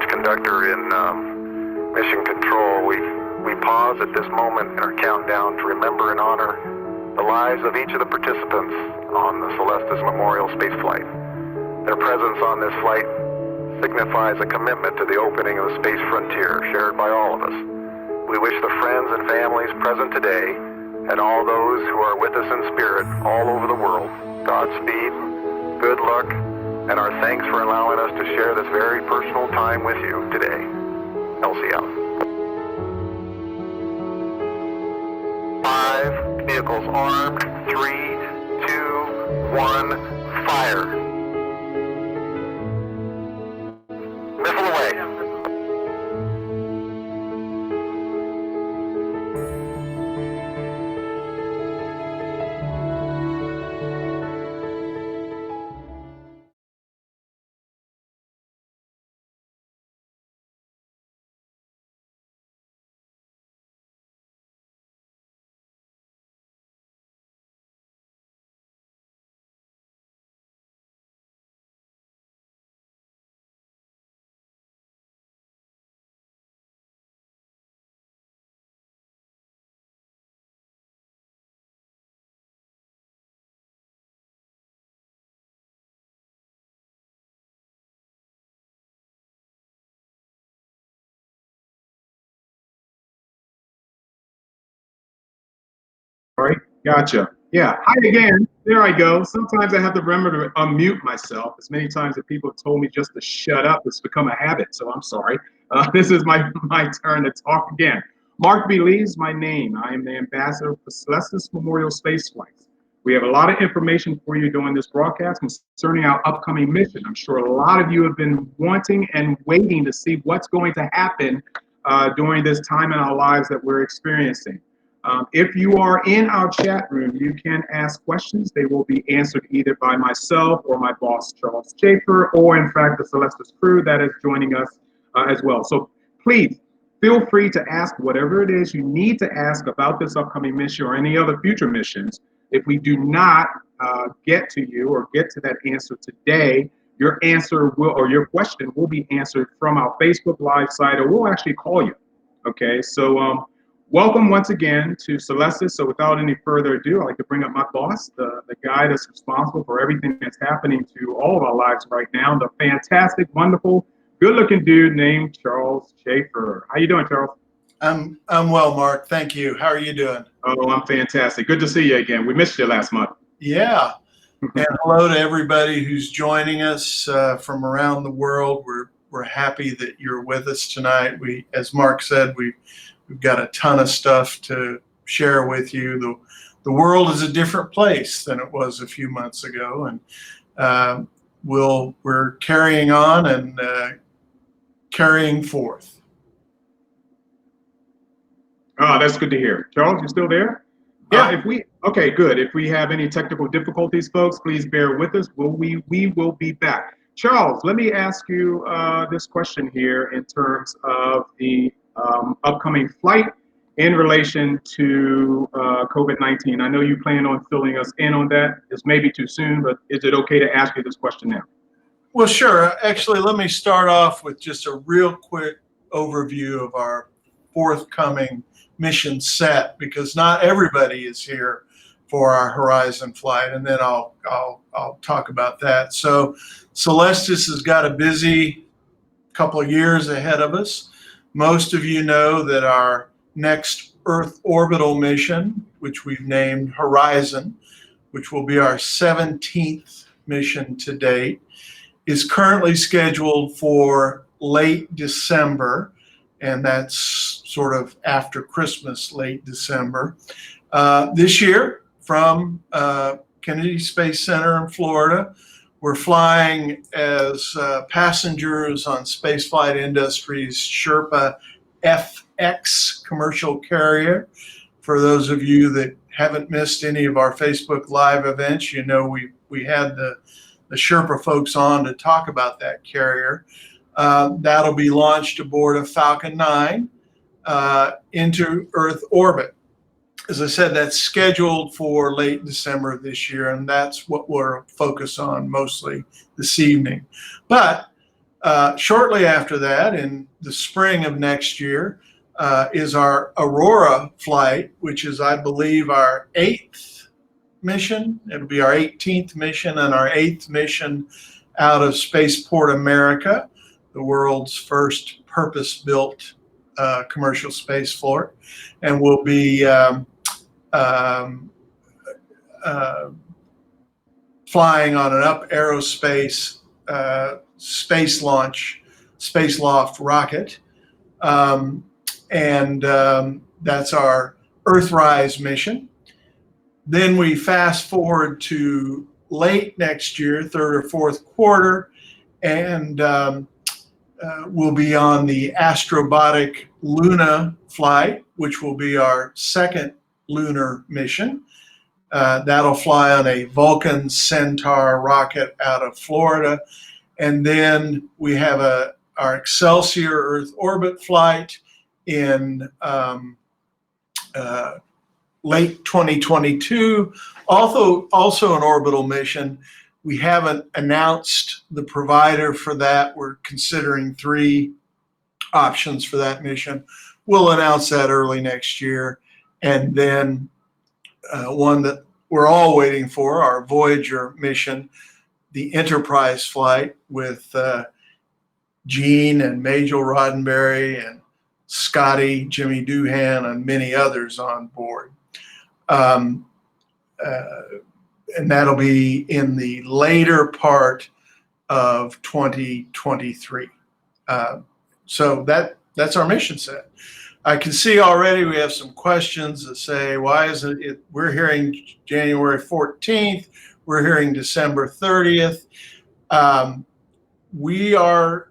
launch conductor in mission control. We pause at this moment in our countdown to remember and honor the lives of each of the participants on the Celestis Memorial Spaceflight. Their presence on this flight signifies a commitment to the opening of the space frontier shared by all of us. We wish the friends and families present today and all those who are with us in spirit all over the world Godspeed, good luck, and our thanks for allowing us to share this very personal time with you today. Elsie out. 5 vehicles armed, 3, 2, 1, fire. Missile away. All right, gotcha. Yeah, hi again. There I go. Sometimes I have to remember to unmute myself. As many times that people have told me just to shut up, it's become a habit, so I'm sorry. This is my turn to talk again. Mark B. Lee is my name. I am the ambassador for Celestis Memorial Spaceflight. We have a lot of information for you during this broadcast concerning our upcoming mission. I'm sure a lot of you have been wanting and waiting to see what's going to happen during this time in our lives that we're experiencing. If you are in our chat room, you can ask questions. They will be answered either by myself or my boss, Charles Schaefer, or in fact, the Celestis crew that is joining us as well. So please feel free to ask whatever it is you need to ask about this upcoming mission or any other future missions. If we do not get to you or get to that answer today, your answer will, or your question will be answered from our Facebook Live site, or we'll actually call you. Okay, so welcome once again to Celestis. So without any further ado, I'd like to bring up my boss, the guy that's responsible for everything that's happening to all of our lives right now, the fantastic, wonderful, good-looking dude named Charles Schaefer. How you doing, Charles? I'm well, Mark. Thank you. How are you doing? Oh, I'm fantastic. Good to see you again. We missed you last month. Yeah. And hello to everybody who's joining us from around the world. We're happy that you're with us tonight. As Mark said, we've got a ton of stuff to share with you. The world is a different place than it was a few months ago, and we're carrying on and carrying forth. Oh, that's good to hear. Charles, you still there? Yeah. Okay, good. If we have any technical difficulties, folks, please bear with us. We will be back. Charles, let me ask you this question here in terms of the upcoming flight in relation to COVID-19. I know you plan on filling us in on that. It's maybe too soon, but is it okay to ask you this question now? Well, sure. Actually, let me start off with just a real quick overview of our forthcoming mission set, because not everybody is here for our Horizon flight, and then I'll talk about that. So Celestis has got a busy couple of years ahead of us. Most of you know that our next Earth orbital mission, which we've named Horizon, which will be our 17th mission to date, is currently scheduled for late December, and that's sort of after Christmas, late December. This year, from Kennedy Space Center in Florida, we're flying as passengers on Spaceflight Industries' Sherpa FX commercial carrier. For those of you that haven't missed any of our Facebook Live events, you know we had the Sherpa folks on to talk about that carrier. That'll be launched aboard a Falcon 9 into Earth orbit. As I said, that's scheduled for late December of this year, and that's what we're focused on mostly this evening. But Shortly after that, in the spring of next year, is our Aurora flight, which is, I believe, our 8th mission. It'll be our 18th mission and our 8th mission out of Spaceport America, the world's first purpose-built commercial spaceflight, and we'll be flying on an up aerospace space launch, space loft rocket. That's our Earthrise mission. Then we fast forward to late next year, third or fourth quarter, and we'll be on the Astrobotic Luna flight, which will be our second lunar mission. That'll fly on a Vulcan Centaur rocket out of Florida. And then we have our Excelsior Earth orbit flight in late 2022, also an orbital mission. We haven't announced the provider for that. We're considering 3 options for that mission. We'll announce that early next year. And then one that we're all waiting for, our Voyager mission, the Enterprise flight with Gene and Majel Roddenberry and Scotty, Jimmy Doohan, and many others on board. And that'll be in the later part of 2023. So that's our mission set. I can see already we have some questions that say, why is it we're hearing January 14th, we're hearing December 30th. We are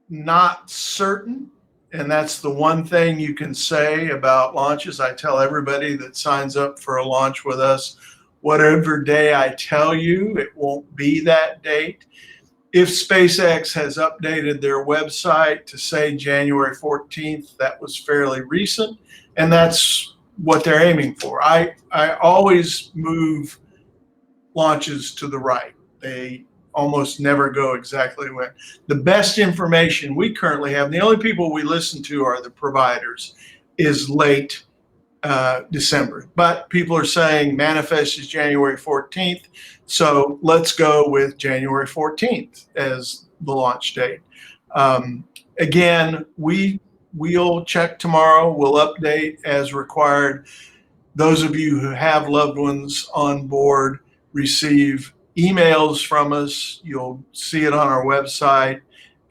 not certain, and that's the one thing you can say about launches. I tell everybody that signs up for a launch with us, whatever day I tell you, it won't be that date. If SpaceX has updated their website to say January 14th, that was fairly recent, and that's what they're aiming for. I always move launches to the right. They almost never go exactly when. The best information we currently have, and the only people we listen to are the providers, is late December. But people are saying manifest is January 14th. So let's go with January 14th as the launch date. Again, we'll check tomorrow. We'll update as required. Those of you who have loved ones on board receive emails from us. You'll see it on our website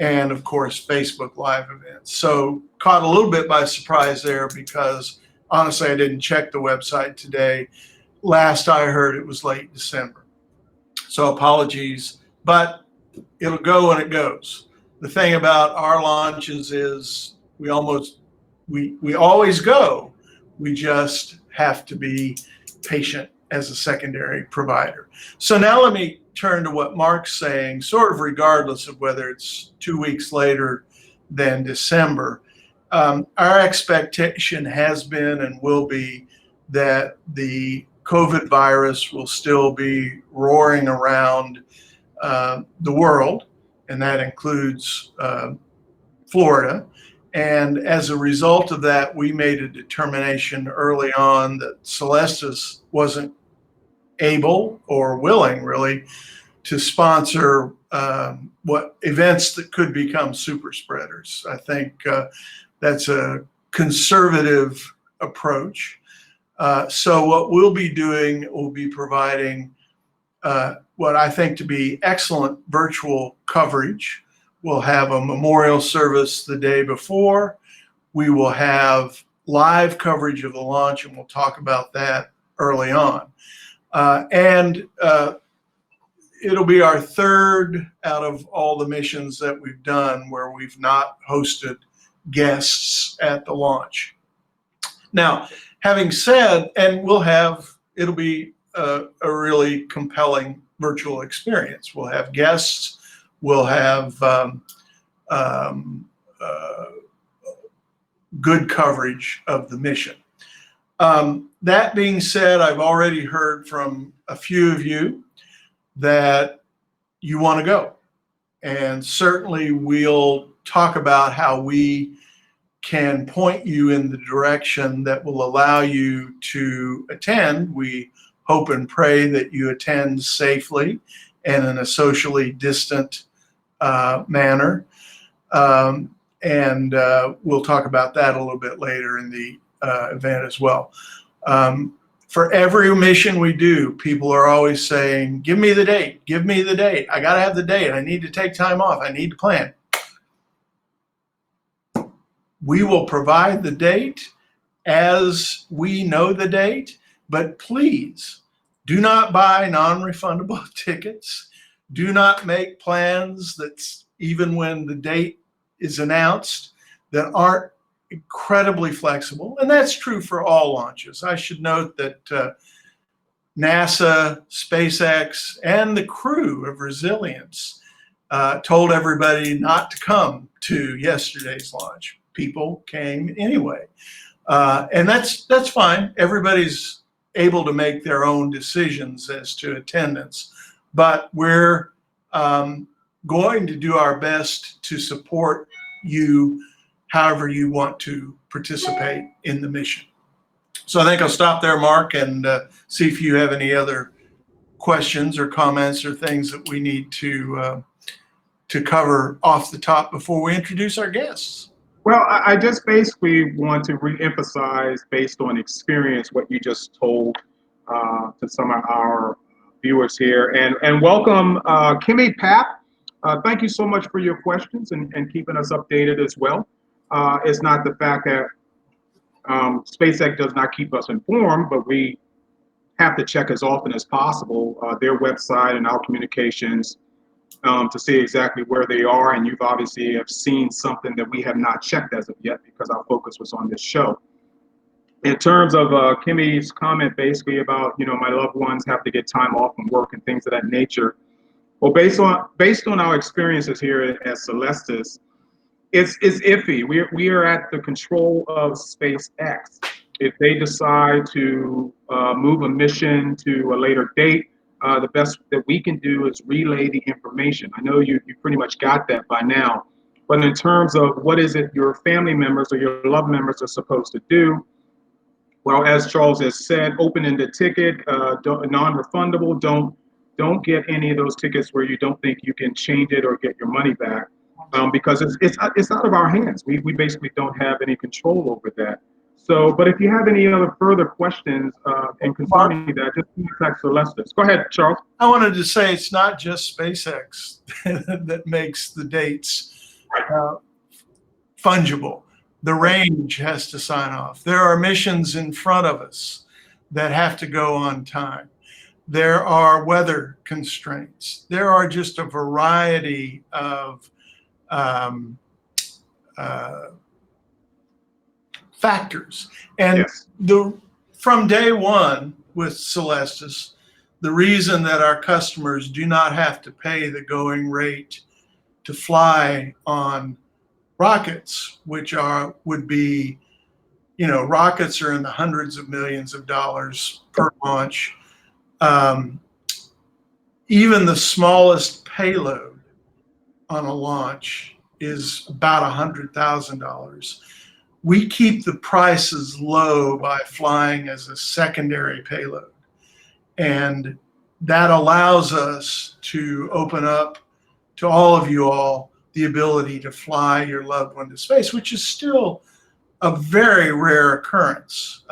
and, of course, Facebook Live events. So caught a little bit by surprise there because, honestly, I didn't check the website today. Last I heard, it was late December. So apologies, but it'll go when it goes. The thing about our launches is we always go. We just have to be patient as a secondary provider. So now let me turn to what Mark's saying, sort of regardless of whether it's 2 weeks later than December. Our expectation has been and will be that the COVID virus will still be roaring around the world, and that includes Florida. And as a result of that, we made a determination early on that Celestis wasn't able or willing, really, to sponsor what events that could become super spreaders. I think that's a conservative approach. So what we'll be doing, we'll be providing what I think to be excellent virtual coverage. We'll have a memorial service the day before. We will have live coverage of the launch, and we'll talk about that early on. It'll be our third out of all the missions that we've done where we've not hosted guests at the launch. Now, having said, and it'll be a really compelling virtual experience. We'll have guests, we'll have good coverage of the mission. That being said, I've already heard from a few of you that you want to go. And certainly we'll talk about how we can point you in the direction that will allow you to attend. We hope and pray that you attend safely and in a socially distant manner. And we'll talk about that a little bit later in the event as well. For every mission we do, people are always saying, give me the date, give me the date. I got to have the date. I need to take time off. I need to plan. We will provide the date as we know the date, but please do not buy non-refundable tickets. Do not make plans that's even when the date is announced that aren't incredibly flexible. And that's true for all launches. I should note that NASA, SpaceX, and the crew of Resilience told everybody not to come to yesterday's launch. People came anyway. And that's fine. Everybody's able to make their own decisions as to attendance. But we're going to do our best to support you however you want to participate in the mission. So I think I'll stop there, Mark, and see if you have any other questions or comments or things that we need to cover off the top before we introduce our guests. Well, I just basically want to reemphasize, based on experience, what you just told to some of our viewers here. And welcome, Kimmy Pap. Thank you so much for your questions and keeping us updated as well. It's not the fact that SpaceX does not keep us informed, but we have to check as often as possible their website and our communications to see exactly where they are. And you've obviously have seen something that we have not checked as of yet because our focus was on this show. In terms of Kimmy's comment basically about, my loved ones have to get time off from work and things of that nature. Well, based on our experiences here at Celestis, it's iffy. We are at the control of SpaceX. If they decide to move a mission to a later date, the best that we can do is relay the information. I know you pretty much got that by now, but in terms of what is it your family members or your loved members are supposed to do, well, as Charles has said, open-ended ticket, non-refundable. Don't get any of those tickets where you don't think you can change it or get your money back, because it's out of our hands. We basically don't have any control over that. So, but if you have any other further questions and concerning that, just contact Celestis. Go ahead, Charles. I wanted to say it's not just SpaceX that makes the dates fungible. The range has to sign off. There are missions in front of us that have to go on time. There are weather constraints. There are just a variety of factors. And yes, from day one with Celestis, the reason that our customers do not have to pay the going rate to fly on rockets, which would be, rockets are in the hundreds of millions of dollars per launch. Even the smallest payload on a launch is about $100,000. We keep the prices low by flying as a secondary payload. And that allows us to open up to all of you all the ability to fly your loved one to space, which is still a very rare occurrence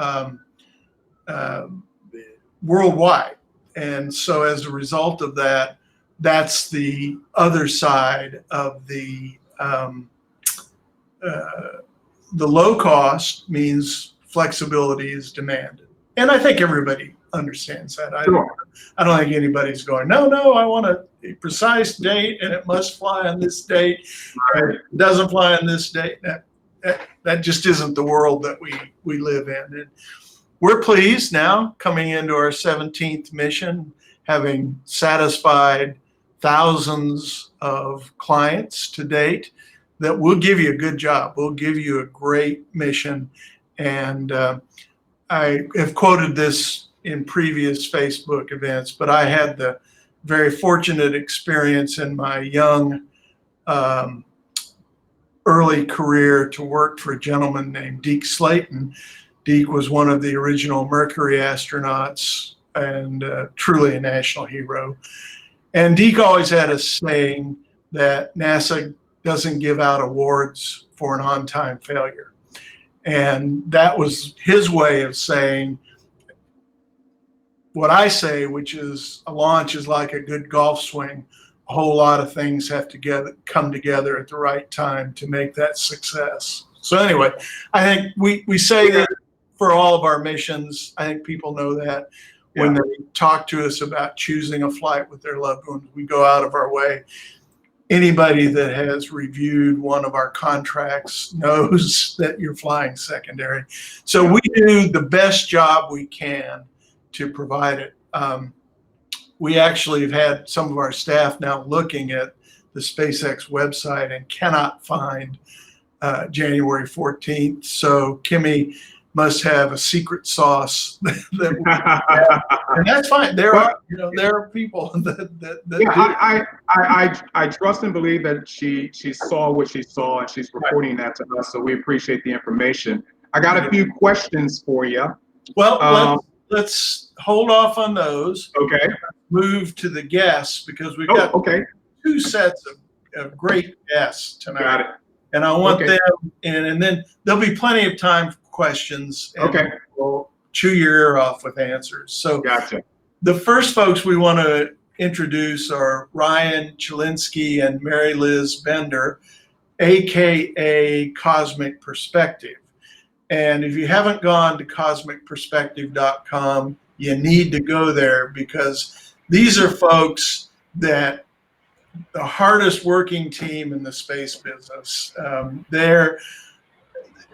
worldwide. And so as a result of that, that's the other side of the low cost means flexibility is demanded. And I think everybody understands that. I don't think anybody's going, no, I want a precise date and it must fly on this date. Right. It doesn't fly on this date. That just isn't the world that we live in. And we're pleased now coming into our 17th mission, having satisfied thousands of clients to date, that we'll give you a good job. We'll give you a great mission. And I have quoted this in previous Facebook events, but I had the very fortunate experience in my young early career to work for a gentleman named Deke Slayton. Deke was one of the original Mercury astronauts and truly a national hero. And Deke always had a saying that NASA doesn't give out awards for an on-time failure. And that was his way of saying what I say, which is a launch is like a good golf swing. A whole lot of things have to come together at the right time to make that success. So anyway, I think we say that for all of our missions. I think people know that when they talk to us about choosing a flight with their loved ones, we go out of our way. Anybody that has reviewed one of our contracts knows that you're flying secondary. So we do the best job we can to provide it. We actually have had some of our staff now looking at the SpaceX website and cannot find January 14th. So Kimmy must have a secret sauce and that's fine. There are people that I trust and believe that she saw what she saw and she's reporting that to us. So we appreciate the information. I got a few questions for you. Well, let's hold off on those. Okay. Move to the guests because we've got two sets of great guests tonight. Got it. And I want them in, and then there'll be plenty of time for questions. And we'll chew your ear off with answers. So the first folks we want to introduce are Ryan Chylinski and MaryLiz Bender, aka Cosmic Perspective. And if you haven't gone to cosmicperspective.com, you need to go there because these are folks that the hardest working team in the space business. Their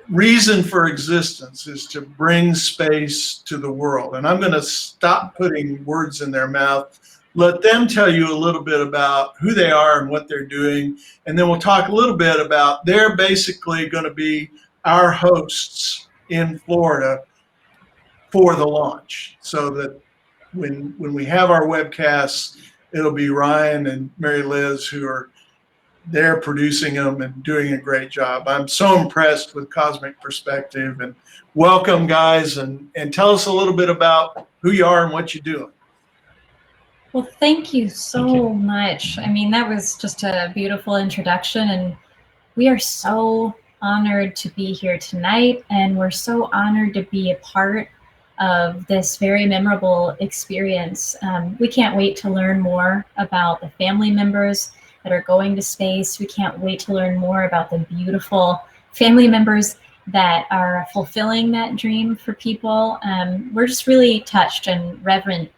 reason for existence is to bring space to the world. And I'm going to stop putting words in their mouth. Let them tell you a little bit about who they are and what they're doing. And then we'll talk a little bit about they're basically going to be our hosts in Florida for the launch, so that when we have our webcasts, it'll be Ryan and MaryLiz who are there producing them and doing a great job. I'm so impressed with Cosmic Perspective, and welcome guys, and tell us a little bit about who you are and what you're doing. Well, thank you so much. I mean, that was just a beautiful introduction, and we are so honored to be here tonight, and we're so honored to be a part of this very memorable experience. We can't wait to learn more about the family members that are going to space. We can't wait to learn more about the beautiful family members that are fulfilling that dream for people. We're just really touched and reverent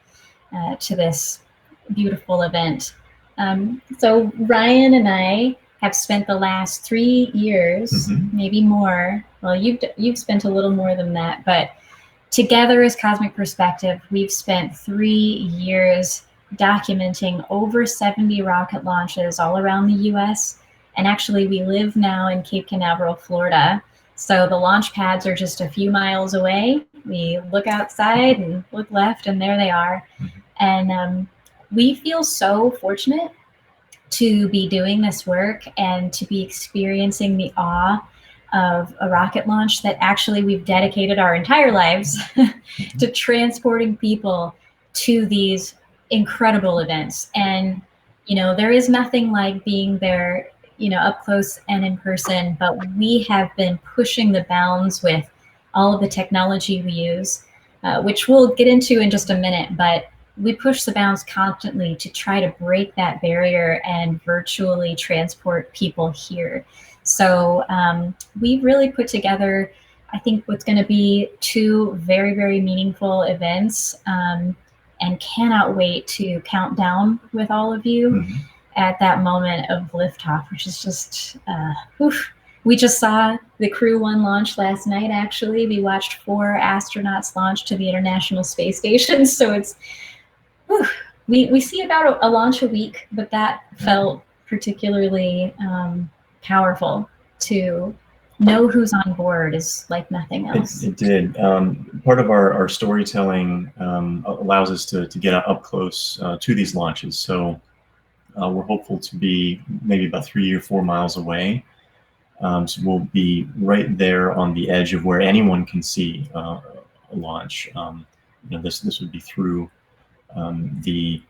to this beautiful event. So Ryan and I have spent the last 3 years, maybe more. Well, you've spent a little more than that, but together as Cosmic Perspective, we've spent 3 years documenting over 70 rocket launches all around the US. And actually we live now in Cape Canaveral, Florida. So the launch pads are just a few miles away. We look outside and look left and there they are. And we feel so fortunate to be doing this work and to be experiencing the awe of a rocket launch that actually we've dedicated our entire lives to transporting people to these incredible events. And, you know, there is nothing like being there, you know, up close and in person, but we have been pushing the bounds with all of the technology we use, which we'll get into in just a minute, but we push the bounds constantly to try to break that barrier and virtually transport people here. So we've really put together, I think, what's going to be 2 very, very meaningful events, and cannot wait to count down with all of you at that moment of liftoff, which is just, we just saw the Crew 1 launch last night, actually. We watched 4 astronauts launch to the International Space Station. So it's, we see about a launch a week, but that felt particularly powerful. To know who's on board is like nothing else. It did. Part of our storytelling allows us to get up close to these launches. So We're hopeful to be maybe about 3 or 4 miles away. So we'll be right there on the edge of where anyone can see a launch. This would be through the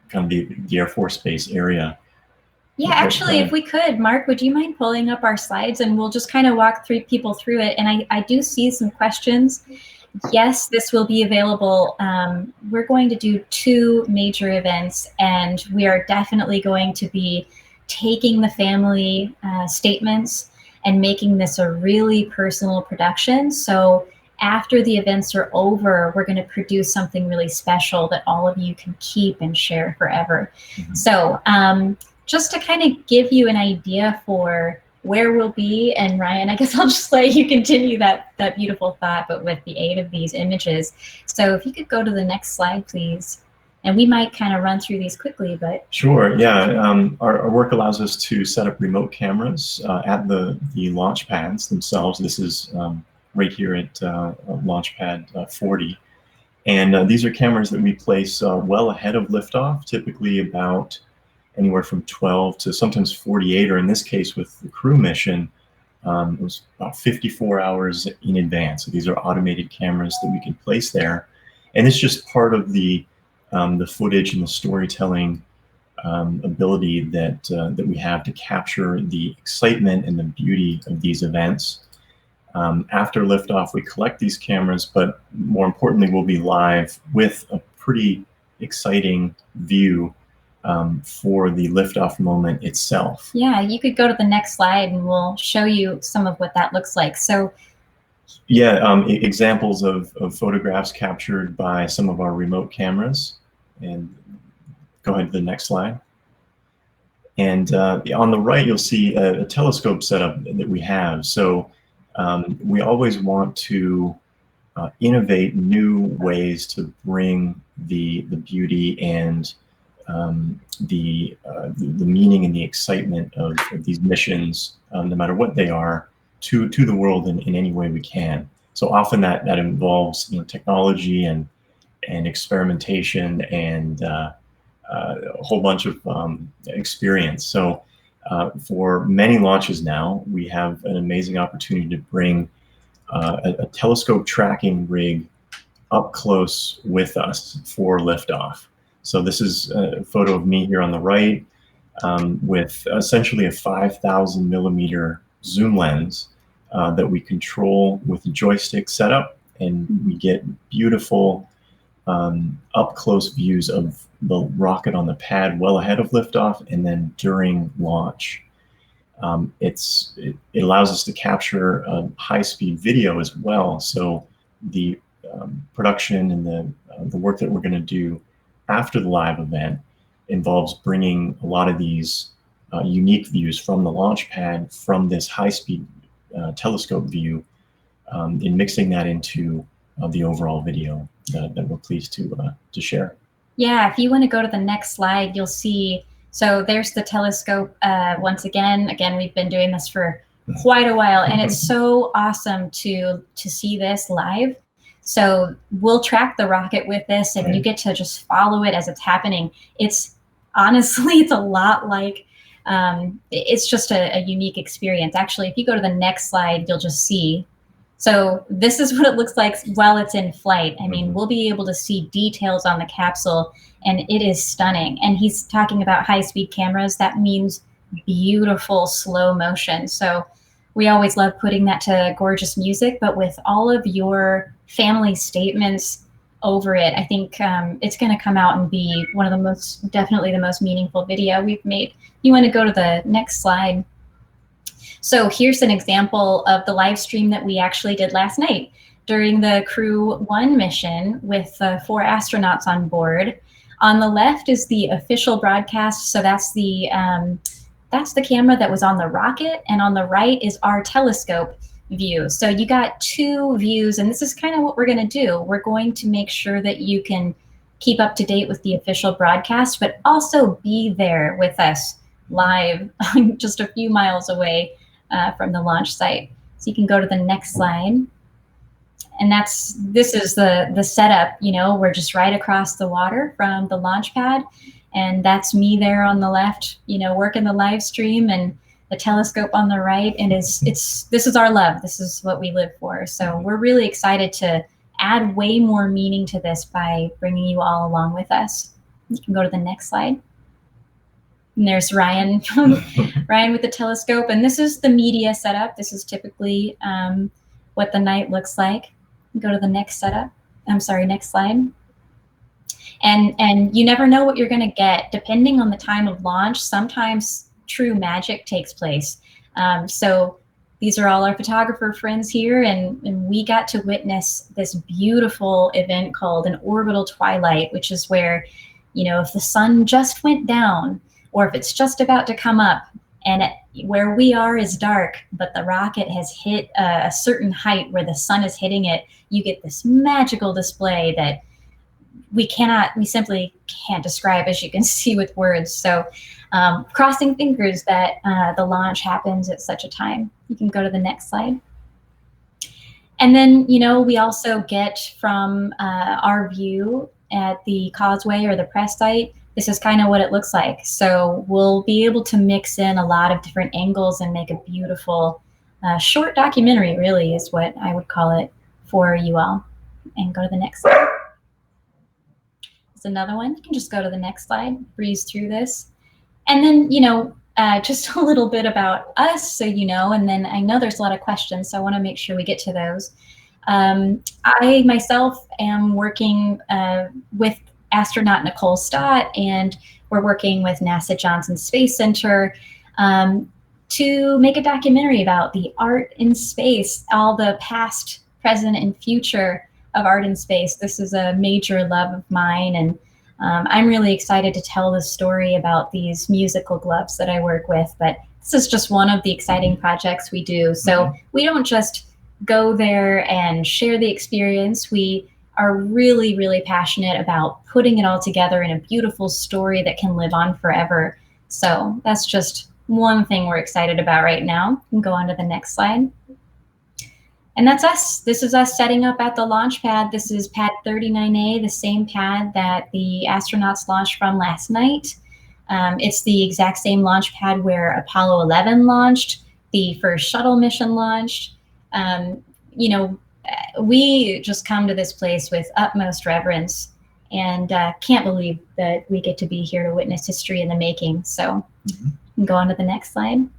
kind of the Air Force Base area. Yeah, actually, if we could, Mark, would you mind pulling up our slides and we'll just kind of walk people through it. And I do see some questions. Yes, this will be available. We're going to do 2 major events, and we are definitely going to be taking the family statements and making this a really personal production. So after the events are over, we're going to produce something really special that all of you can keep and share forever. Mm-hmm. So just to kind of give you an idea for where we'll be, and Ryan, I guess I'll just let you continue that beautiful thought, but with the aid of these images. So if you could go to the next slide, please. And we might kind of run through these quickly, but. Sure, yeah. Our work allows us to set up remote cameras at the launch pads themselves. This is right here at launch pad 40. And these are cameras that we place well ahead of liftoff, typically about anywhere from 12 to sometimes 48, or in this case with the crew mission, it was about 54 hours in advance. So these are automated cameras that we can place there. And it's just part of the footage and the storytelling ability that we have to capture the excitement and the beauty of these events. After liftoff, we collect these cameras, but more importantly, we'll be live with a pretty exciting view for the liftoff moment itself. Yeah, you could go to the next slide and we'll show you some of what that looks like. So yeah, examples of photographs captured by some of our remote cameras. And go ahead to the next slide. And on the right, you'll see a telescope setup that we have. So we always want to innovate new ways to bring the beauty and the meaning and the excitement of these missions, no matter what they are, to the world in any way we can. So often that involves technology and experimentation and a whole bunch of experience. So for many launches now, we have an amazing opportunity to bring a telescope tracking rig up close with us for liftoff. So this is a photo of me here on the right with essentially a 5,000 millimeter zoom lens that we control with a joystick setup, and we get beautiful up close views of the rocket on the pad well ahead of liftoff and then during launch. It allows us to capture high-speed video as well. So the production and the work that we're going to do after the live event involves bringing a lot of these unique views from the launch pad from this high-speed telescope view and mixing that into the overall video that we're pleased to share. Yeah, if you want to go to the next slide, you'll see, so there's the telescope once again. Again, we've been doing this for quite a while, and it's so awesome to see this live. So we'll track the rocket with this, and you get to just follow it as it's happening. It's honestly, it's a lot like, it's just a unique experience. Actually, if you go to the next slide, you'll just see. So this is what it looks like while it's in flight. I mean, we'll be able to see details on the capsule, and it is stunning. And he's talking about high-speed cameras. That means beautiful slow motion. So we always love putting that to gorgeous music, but with all of your family statements over it, I think it's going to come out and be one of the definitely the most meaningful video we've made. You want to go to the next slide. So here's an example of the live stream that we actually did last night during the Crew 1 mission with 4 astronauts on board. On the left is the official broadcast. So that's the camera that was on the rocket, and on the right is our telescope view. So you got 2 views, and this is kind of what we're going to do. We're going to make sure that you can keep up to date with the official broadcast, but also be there with us live just a few miles away from the launch site. So you can go to the next slide. And this is the setup, we're just right across the water from the launch pad. And that's me there on the left, working the live stream, and the telescope on the right. And this is our love. This is what we live for. So we're really excited to add way more meaning to this by bringing you all along with us. You can go to the next slide. And there's Ryan, Ryan with the telescope. And this is the media setup. This is typically what the night looks like. Go to the next next slide. And you never know what you're going to get depending on the time of launch. Sometimes true magic takes place. So these are all our photographer friends here, and we got to witness this beautiful event called an orbital twilight, which is where, if the sun just went down or if it's just about to come up, and where we are is dark, but the rocket has hit a certain height where the sun is hitting it, you get this magical display that we simply can't describe, as you can see with words. So crossing fingers that the launch happens at such a time. You can go to the next slide. And then, we also get from our view at the causeway or the press site, this is kind of what it looks like. So we'll be able to mix in a lot of different angles and make a beautiful short documentary, really is what I would call it for you all. And go to the next slide. There's another one. You can just go to the next slide, breeze through this. And then, just a little bit about us, so and then I know there's a lot of questions, so I want to make sure we get to those. I myself am working with astronaut Nicole Stott, and we're working with NASA Johnson Space Center to make a documentary about the art in space, all the past, present, and future of art in space. This is a major love of mine, and I'm really excited to tell the story about these musical gloves that I work with, but this is just one of the exciting projects we do. So we don't just go there and share the experience. We are really, really passionate about putting it all together in a beautiful story that can live on forever. So that's just one thing we're excited about right now. You can go on to the next slide. And that's us. This is us setting up at the launch pad. This is pad 39A, the same pad that the astronauts launched from last night. It's the exact same launch pad where Apollo 11 launched, the first shuttle mission launched. We just come to this place with utmost reverence, and can't believe that we get to be here to witness history in the making. So you can go on to the next slide.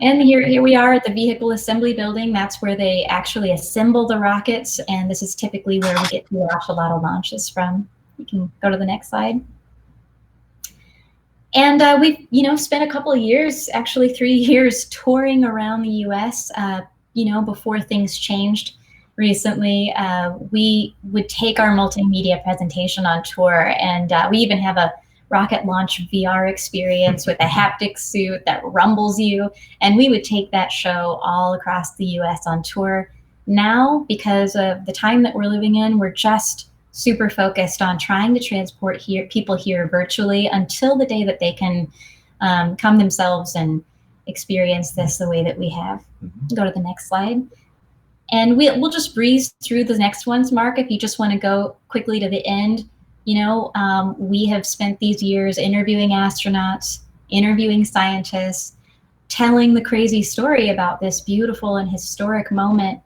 And here we are at the vehicle assembly building. That's where they actually assemble the rockets, and this is typically where we get to watch a lot of launches from. You can go to the next slide. And we've, spent a couple of years, actually 3 years, touring around the U.S. Before things changed recently, we would take our multimedia presentation on tour, and we even have a rocket launch VR experience with a haptic suit that rumbles you, and we would take that show all across the US on tour. Now, because of the time that we're living in, we're just super focused on trying to transport people here virtually until the day that they can come themselves and experience this the way that we have. Go to the next slide. And we'll just breeze through the next ones, Mark, if you just want to go quickly to the end. We have spent these years interviewing astronauts, interviewing scientists, telling the crazy story about this beautiful and historic moment.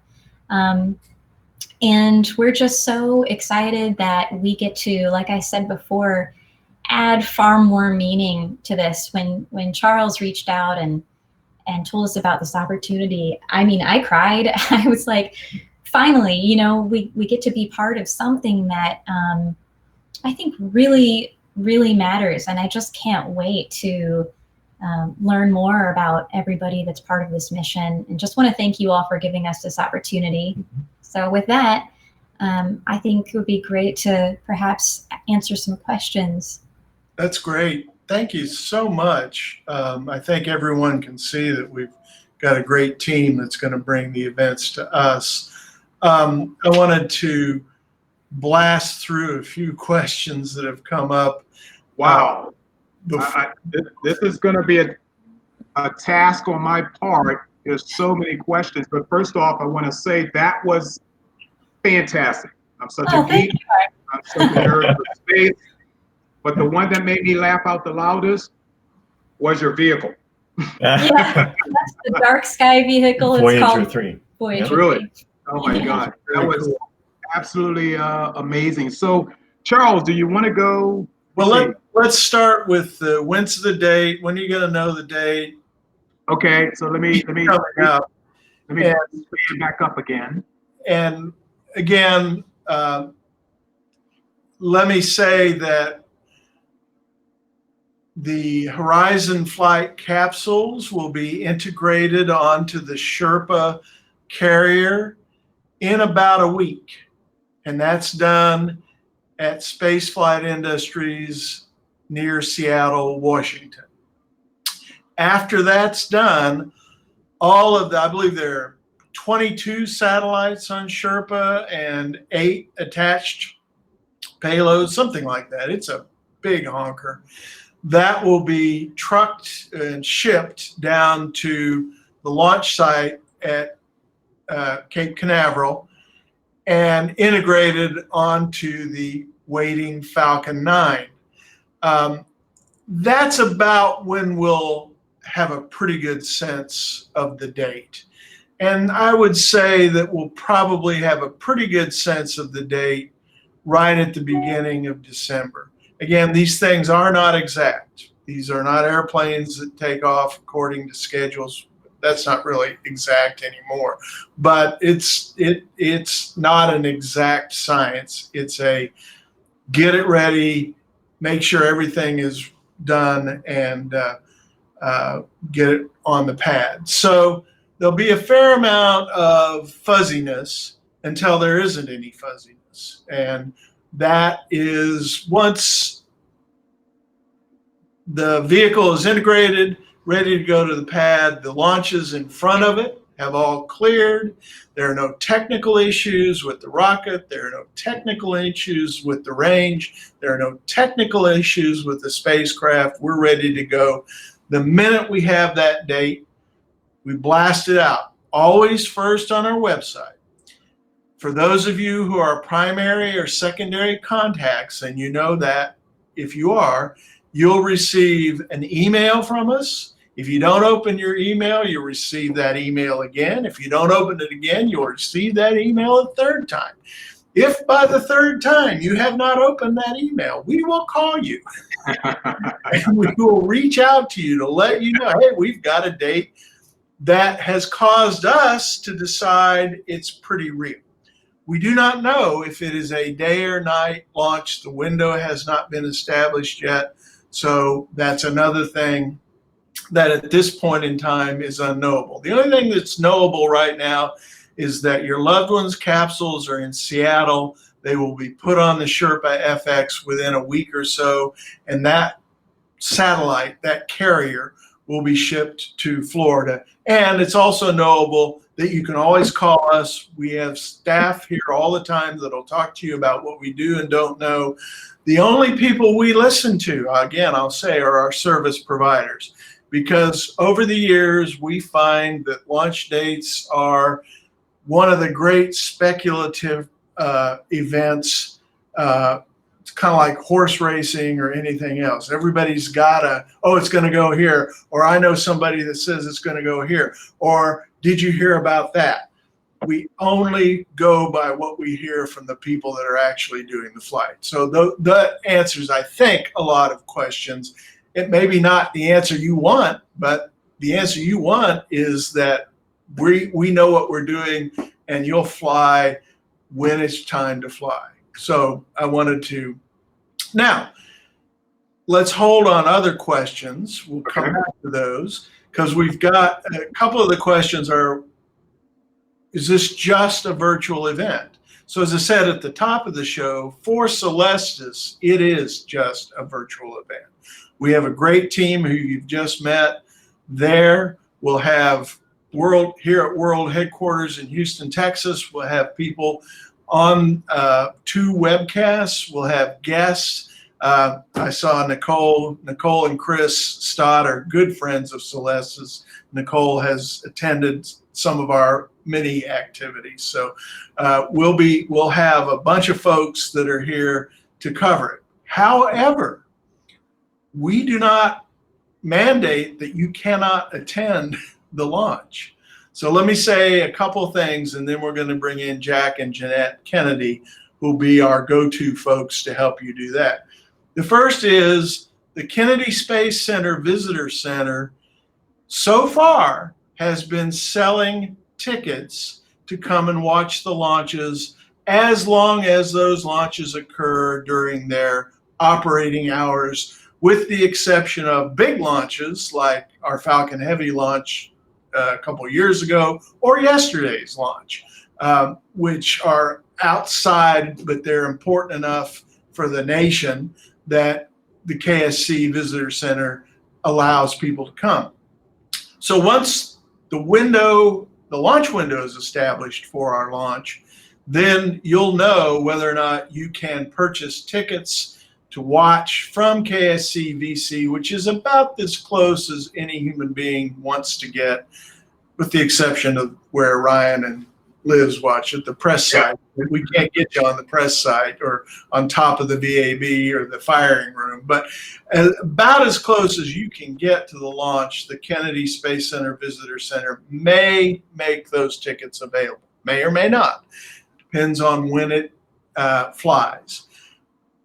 And we're just so excited that we get to, like I said before, add far more meaning to this. When Charles reached out and told us about this opportunity, I cried. I was like, finally, we get to be part of something that I think really, really matters. And I just can't wait to learn more about everybody that's part of this mission. And just want to thank you all for giving us this opportunity. So with that, I think it would be great to perhaps answer some questions. That's great. Thank you so much. I think everyone can see that we've got a great team that's going to bring the events to us. I wanted to blast through a few questions that have come up. Wow. This is going to be a task on my part. There's so many questions. But first off, I want to say that was fantastic. I'm such a geek. I'm such a nerd for space. but the one that made me laugh out the loudest was your vehicle. Yeah, that's the dark sky vehicle. It's Voyager called 3. Voyager Really? 3. Oh my God, that Very was cool. absolutely amazing. So, Charles, do you want to go? Well, let's start with when's the date? When are you going to know the date? Okay, so let me Coming up. stand back up again. And again, let me say that the Horizon Flight capsules will be integrated onto the Sherpa carrier in about a week. And that's done at Spaceflight Industries near Seattle, Washington. After that's done, all of the, I believe there are 22 satellites on Sherpa and 8 attached payloads, something like that. It's a big honker. That will be trucked and shipped down to the launch site at Cape Canaveral and integrated onto the waiting Falcon 9. That's about when we'll have a pretty good sense of the date. And I would say that we'll probably have a pretty good sense of the date right at the beginning of December. Again, these things are not exact. These are not airplanes that take off according to schedules. That's not really exact anymore. But it's not an exact science. It's a get it ready, make sure everything is done, and get it on the pad. So there'll be a fair amount of fuzziness until there isn't any fuzziness. And that is once the vehicle is integrated, ready to go to the pad, the launches in front of it have all cleared. There are no technical issues with the rocket. There are no technical issues with the range. There are no technical issues with the spacecraft. We're ready to go. The minute we have that date, we blast it out, always first on our website. For those of you who are primary or secondary contacts, and you know that if you are, you'll receive an email from us. If you don't open your email, you'll receive that email again. If you don't open it again, you'll receive that email a third time. If by the third time you have not opened that email, we will call you. And we will reach out to you to let you know, hey, we've got a date that has caused us to decide it's pretty real. We do not know if it is a day or night launch. The window has not been established yet. So that's another thing that at this point in time is unknowable. The only thing that's knowable right now is that your loved one's capsules are in Seattle. They will be put on the Sherpa FX within a week or so, and that satellite, that carrier, will be shipped to Florida. And it's also knowable that you can always call us. We have staff here all the time that'll talk to you about what we do and don't know. The only people we listen to, again, I'll say, are our service providers, because over the years, we find that launch dates are one of the great speculative events. It's kind of like horse racing or anything else. Everybody's got it's going to go here, or I know somebody that says it's going to go here, or did you hear about that? We only go by what we hear from the people that are actually doing the flight. So that answers, I think, a lot of questions. It may be not the answer you want, but the answer you want is that we know what we're doing, and you'll fly when it's time to fly. So I wanted to. Now, let's hold on other questions. We'll come back to those, because we've got a couple of the questions are, is this just a virtual event? So as I said at the top of the show, for Celestis, it is just a virtual event. We have a great team who you've just met there. We'll have here at World Headquarters in Houston, Texas. We'll have people on 2 webcasts. We'll have guests. I saw Nicole and Chris Stott are good friends of Celestis. Nicole has attended some of our mini activities. So we'll have a bunch of folks that are here to cover it. However, we do not mandate that you cannot attend the launch. So let me say a couple things, and then we're going to bring in Jack and Jeanette Kennedy, who will be our go-to folks to help you do that. The first is the Kennedy Space Center Visitor Center so far has been selling tickets to come and watch the launches as long as those launches occur during their operating hours, with the exception of big launches like our Falcon Heavy launch a couple of years ago or yesterday's launch, which are outside, but they're important enough for the nation that the KSC Visitor Center allows people to come. So once the launch window is established for our launch, then you'll know whether or not you can purchase tickets to watch from KSC VC, which is about as close as any human being wants to get, with the exception of where Ryan and Liz watch at the press site. We can't get you on the press site or on top of the VAB or the firing room, but about as close as you can get to the launch, the Kennedy Space Center Visitor Center may make those tickets available. May or may not. Depends on when it flies.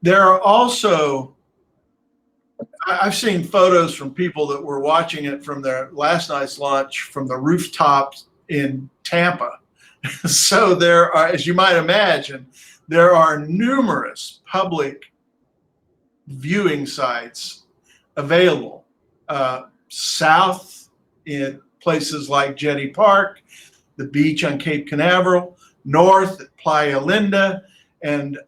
There are also, I've seen photos from people that were watching it from their last night's launch from the rooftops in Tampa. So there are, as you might imagine, there are numerous public viewing sites available south in places like Jetty Park, the beach on Cape Canaveral, north at Playa Linda, and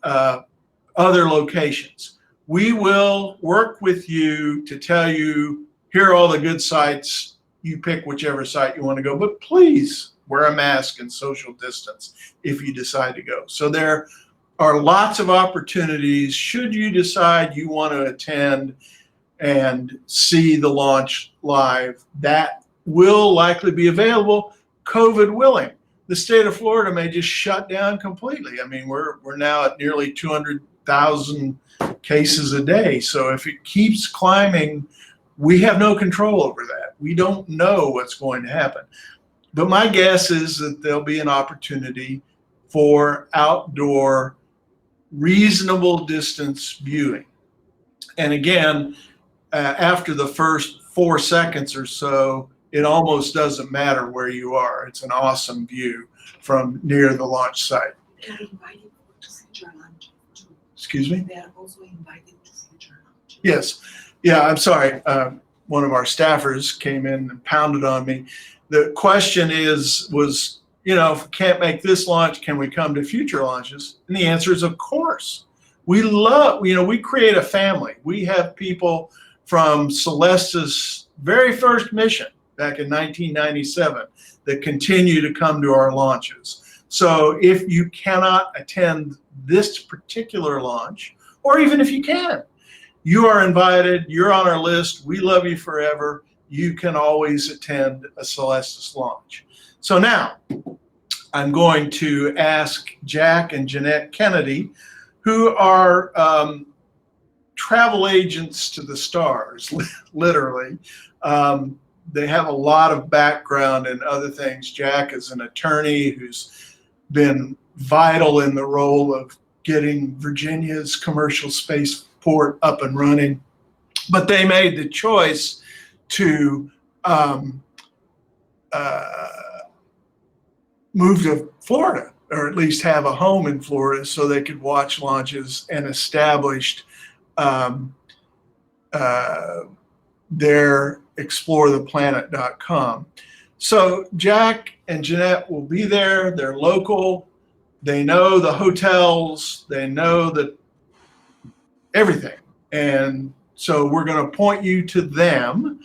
other locations. We will work with you to tell you, here are all the good sites. You pick whichever site you want to go, but please wear a mask and social distance if you decide to go. So there are lots of opportunities should you decide you want to attend and see the launch live. That will likely be available, COVID willing. The state of Florida may just shut down completely. I mean, we're now at nearly 200,000 cases a day. So if it keeps climbing, we have no control over that. We don't know what's going to happen. But my guess is that there'll be an opportunity for outdoor, reasonable distance viewing. And again, after the first 4 seconds or so, it almost doesn't matter where you are. It's an awesome view from near the launch site. They are invited to future launches too. Excuse me? They are also invited to future launches. Yes. Yeah, I'm sorry. One of our staffers came in and pounded on me. The question was, if we can't make this launch, can we come to future launches? And the answer is, of course. We love, we create a family. We have people from Celestis' very first mission back in 1997 that continue to come to our launches. So if you cannot attend this particular launch, or even if you can, you are invited, you're on our list, we love you forever. You can always attend a Celestis launch. So now I'm going to ask Jack and Jeanette Kennedy, who are travel agents to the stars, literally. They have a lot of background in other things. Jack is an attorney who's been vital in the role of getting Virginia's commercial spaceport up and running. But they made the choice to move to Florida, or at least have a home in Florida so they could watch launches, and established their exploretheplanet.com. So Jack and Jeanette will be there. They're local. They know the hotels. They know everything. And so we're going to point you to them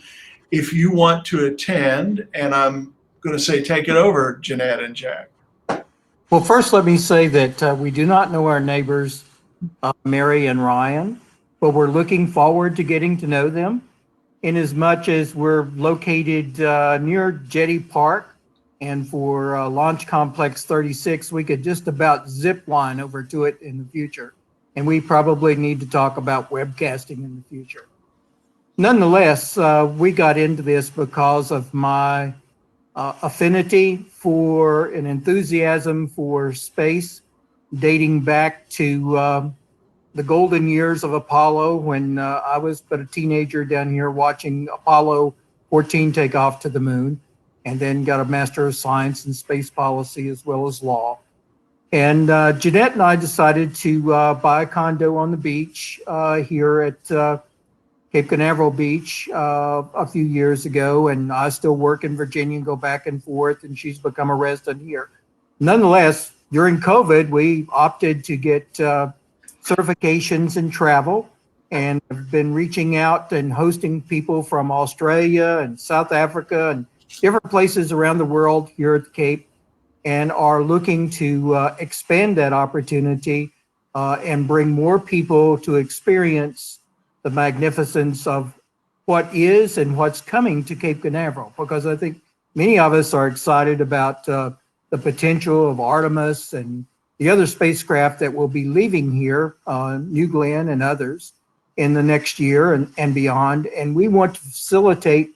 if you want to attend. And I'm going to say, take it over, Jeanette and Jack. Well, first, let me say that we do not know our neighbors, Mary and Ryan, but we're looking forward to getting to know them, in as much as we're located near Jetty Park. And for Launch Complex 36, we could just about zip line over to it in the future. And we probably need to talk about webcasting in the future. nonetheless, we got into this because of my affinity for and enthusiasm for space, dating back to the golden years of Apollo when I was but a teenager down here watching Apollo 14 take off to the moon, and then got a Master of Science in Space Policy as well as law. And Jeanette and I decided to buy a condo on the beach here at Cape Canaveral Beach a few years ago, and I still work in Virginia and go back and forth, and she's become a resident here. Nonetheless, during COVID, we opted to get certifications in travel, and have been reaching out and hosting people from Australia and South Africa and different places around the world here at the Cape, and are looking to expand that opportunity and bring more people to experience the magnificence of what is and what's coming to Cape Canaveral, because I think many of us are excited about the potential of Artemis and the other spacecraft that will be leaving here, New Glenn and others, in the next year and beyond. And we want to facilitate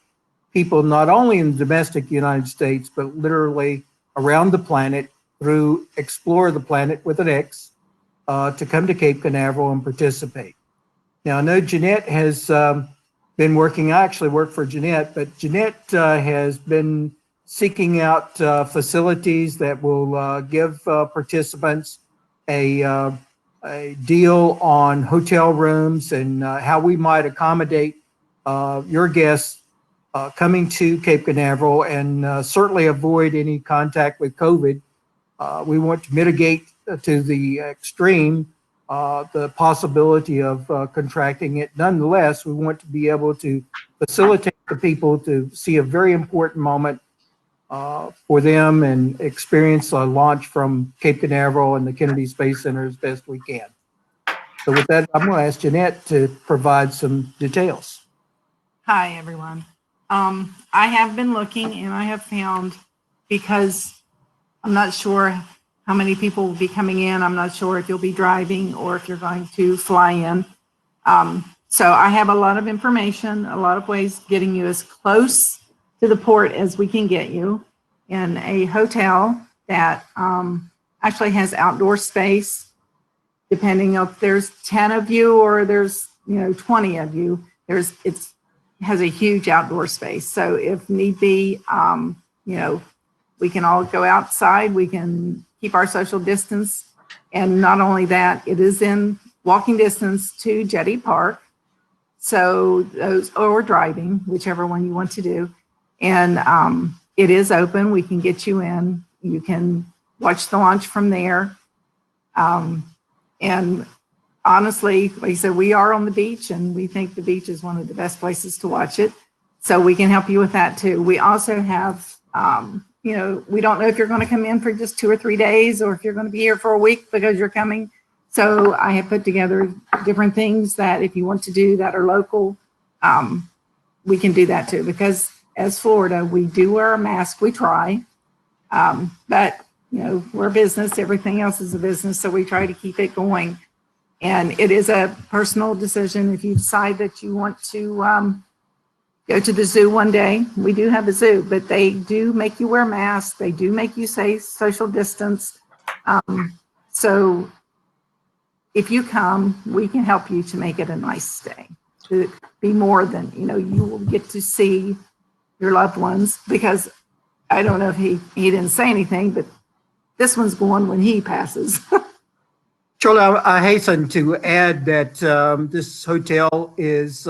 people not only in the domestic United States, but literally around the planet through Explore the Planet with an X to come to Cape Canaveral and participate. Now, I know Jeanette has been working, I actually work for Jeanette, but Jeanette has been seeking out facilities that will give participants a deal on hotel rooms and how we might accommodate your guests coming to Cape Canaveral, and certainly avoid any contact with COVID. We want to mitigate to the extreme the possibility of contracting it. Nonetheless, we want to be able to facilitate the people to see a very important moment for them and experience a launch from Cape Canaveral and the Kennedy Space Center as best we can. So with that, I'm going to ask Jeanette to provide some details. Hi, everyone. I have been looking, and I have found, because I'm not sure how many people will be coming in. I'm not sure if you'll be driving or if you're going to fly in. So I have a lot of information, a lot of ways getting you as close to the port as we can get you, in a hotel that actually has outdoor space. Depending if there's 10 of you or there's 20 of you, it has a huge outdoor space. So if need be, we can all go outside. We can keep our social distance, and not only that, it is in walking distance to Jetty Park. So those, or driving, whichever one you want to do. And it is open. We can get you in. You can watch the launch from there. And honestly, like I said, we are on the beach, and we think the beach is one of the best places to watch it. So we can help you with that too. We also have, we don't know if you're going to come in for just 2 or 3 days, or if you're going to be here for a week because you're coming. So I have put together different things that if you want to do that are local, we can do that too. Because as Florida, we do wear a mask. We try, but we're a business. Everything else is a business, so we try to keep it going. And it is a personal decision. If you decide that you want to go to the zoo one day, we do have a zoo, but they do make you wear masks. They do make you say social distance. So if you come, we can help you to make it a nice stay, to be more than, you will get to see your loved ones, because I don't know if he didn't say anything, but this one's going when he passes. Charlie, I hasten to add that this hotel is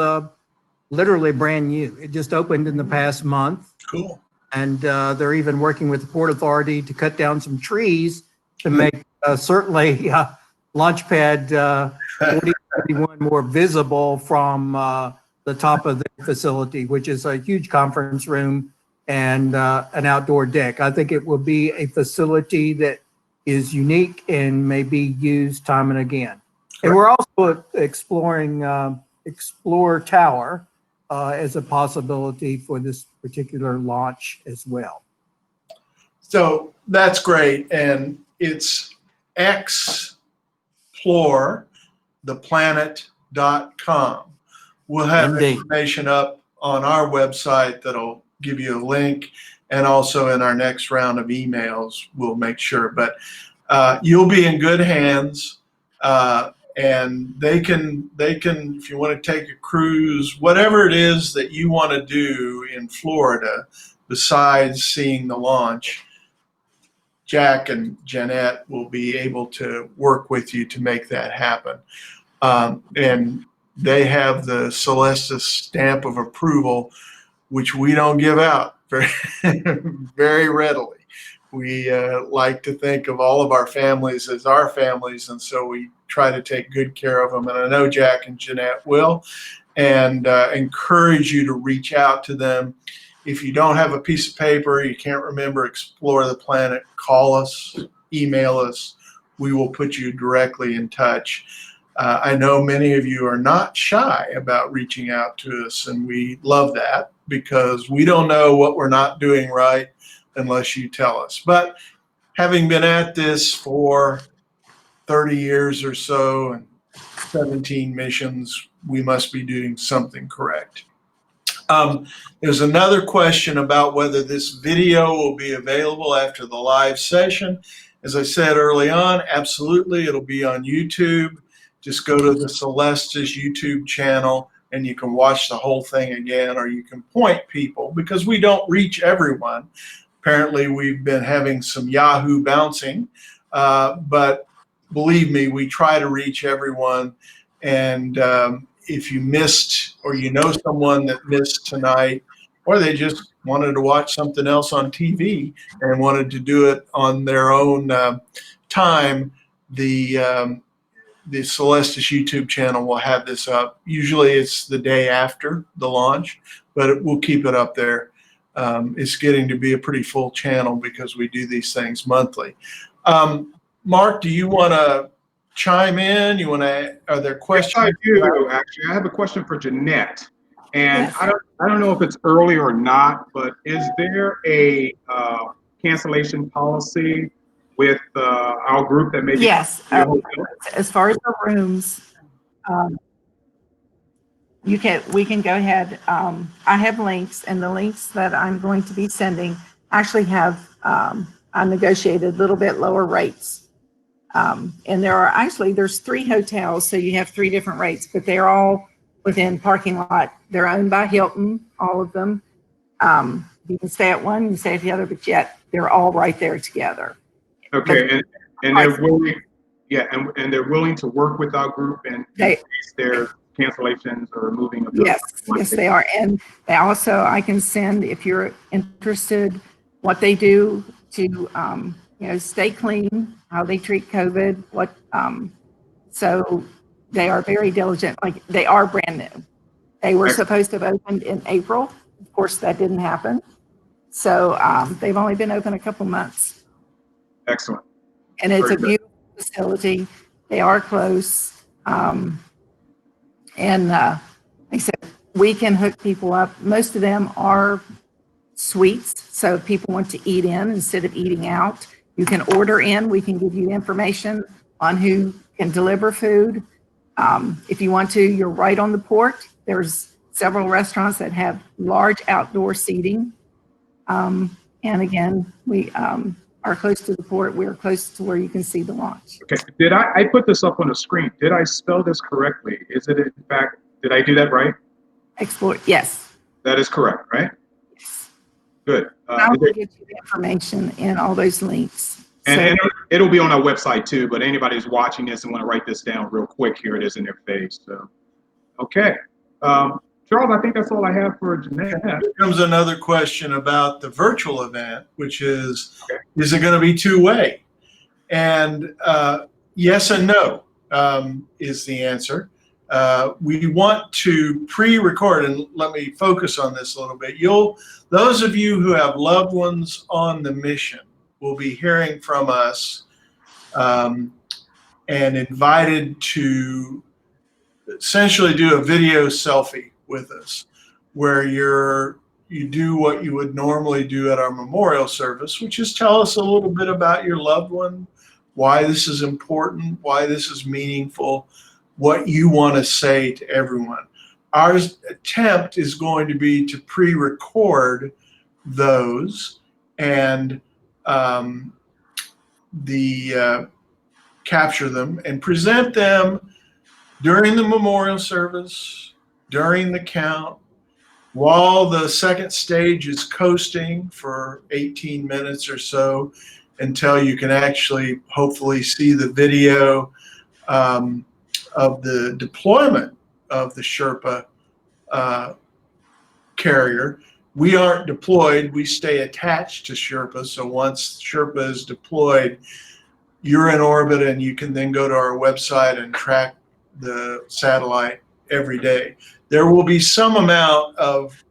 literally brand new. It just opened in the past month. Cool. And they're even working with the Port Authority to cut down some trees to make certainly Launchpad 4031 more visible from the top of the facility, which is a huge conference room and an outdoor deck. I think it will be a facility that is unique and may be used time and again. And we're also exploring Explore Tower as a possibility for this particular launch as well. So that's great. And it's exploretheplanet.com. we'll have Indeed. information up on our website that'll give you a link, and also in our next round of emails, we'll make sure. But you'll be in good hands, and they can, if you want to take a cruise, whatever it is that you want to do in Florida, besides seeing the launch, Jack and Jeanette will be able to work with you to make that happen. And they have the Celestis stamp of approval, which we don't give out very, very readily. We like to think of all of our families as our families, and so we try to take good care of them. And I know Jack and Jeanette will, and encourage you to reach out to them. If you don't have a piece of paper, you can't remember Explore the Planet, call us, email us. We will put you directly in touch. I know many of you are not shy about reaching out to us, and we love that because we don't know what we're not doing right unless you tell us. But having been at this for 30 years or so and 17 missions, we must be doing something correct. There's another question about whether this video will be available after the live session. As I said early on, absolutely, it'll be on YouTube. Just go to the Celestis YouTube channel and you can watch the whole thing again, or you can point people, because we don't reach everyone. Apparently, we've been having some Yahoo bouncing, but believe me, we try to reach everyone. And if you missed, or you know someone that missed tonight, or they just wanted to watch something else on TV and wanted to do it on their own time, the Celestis YouTube channel will have this up. Usually it's the day after the launch, but we'll keep it up there. It's getting to be a pretty full channel because we do these things monthly. Mark, do you want to chime in? You want to? Are there questions? Yes, I do, actually. I have a question for Jeanette, and Yes. I don't know if it's early or not, but is there a cancellation policy with our group that maybe? Yes. As far as the rooms, we can go ahead. I have links, and the links that I'm going to be sending actually have I negotiated a little bit lower rates. And there's 3 hotels, so you have 3 different rates, but they're all within parking lot. They're owned by Hilton, all of them. You can stay at one, you can stay at the other, but yet they're all right there together. Okay, and they're willing, yeah, and they're willing to work with our group in case there's cancellations or moving of the. Yes, they are. And they also, I can send, if you're interested, what they do to stay clean, how they treat COVID, so they are very diligent. Like, they are brand new. They were supposed to have opened in April. Of course, that didn't happen. So they've only been open a couple months. Excellent. And it's Very a beautiful facility. They are close. And like I said, we can hook people up. Most of them are suites. So if people want to eat in instead of eating out, you can order in. We can give you information on who can deliver food. If you want to, you're right on the port. There's several restaurants that have large outdoor seating. And again, we are close to the port. We're close to where you can see the launch. Okay, I put this up on the screen. Did I spell this correctly? Is it in fact, did I do that right? Explore, yes. That is correct, right? Yes. Good. I will get you the information and all those links. And it'll be on our website too, but anybody who's watching this and want to write this down real quick, here it is in their face. So, okay. Charles, I think that's all I have for Jeanette. Here comes another question about the virtual event, which is it going to be two-way? And yes and no is the answer. We want to pre-record, and let me focus on this a little bit. Those of you who have loved ones on the mission will be hearing from us and invited to essentially do a video selfie with us, where you do what you would normally do at our memorial service, which is tell us a little bit about your loved one, why this is important, why this is meaningful, what you want to say to everyone. our attempt is going to be to pre-record those and capture them and present them during the memorial service, during the count, while the second stage is coasting for 18 minutes or so, until you can actually hopefully see the video of the deployment of the Sherpa carrier. We aren't deployed, we stay attached to Sherpa. So once Sherpa is deployed, you're in orbit, and you can then go to our website and track the satellite every day. There will be some amount of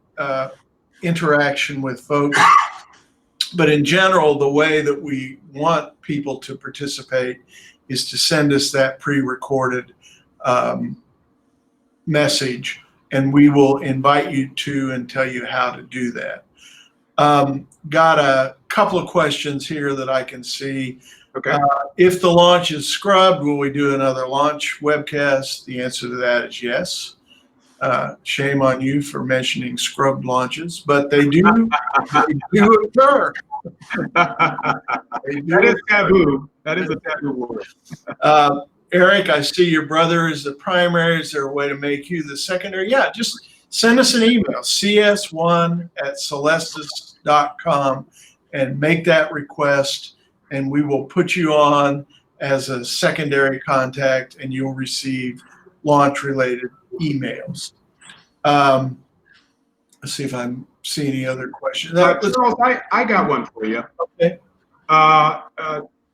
interaction with folks, but in general, the way that we want people to participate is to send us that pre-recorded message, and we will invite you to and tell you how to do that. Got a couple of questions here that I can see. Okay. If the launch is scrubbed, will we do another launch webcast? The answer to that is yes. Shame on you for mentioning scrubbed launches, but they do occur. That is taboo. That is a taboo word. Eric, I see your brother is the primary. Is there a way to make you the secondary? Yeah, just send us an email, cs1@celestis.com, and make that request, and we will put you on as a secondary contact, and you'll receive launch-related emails. Let's see if I see any other questions. Charles, I got one for you. Okay.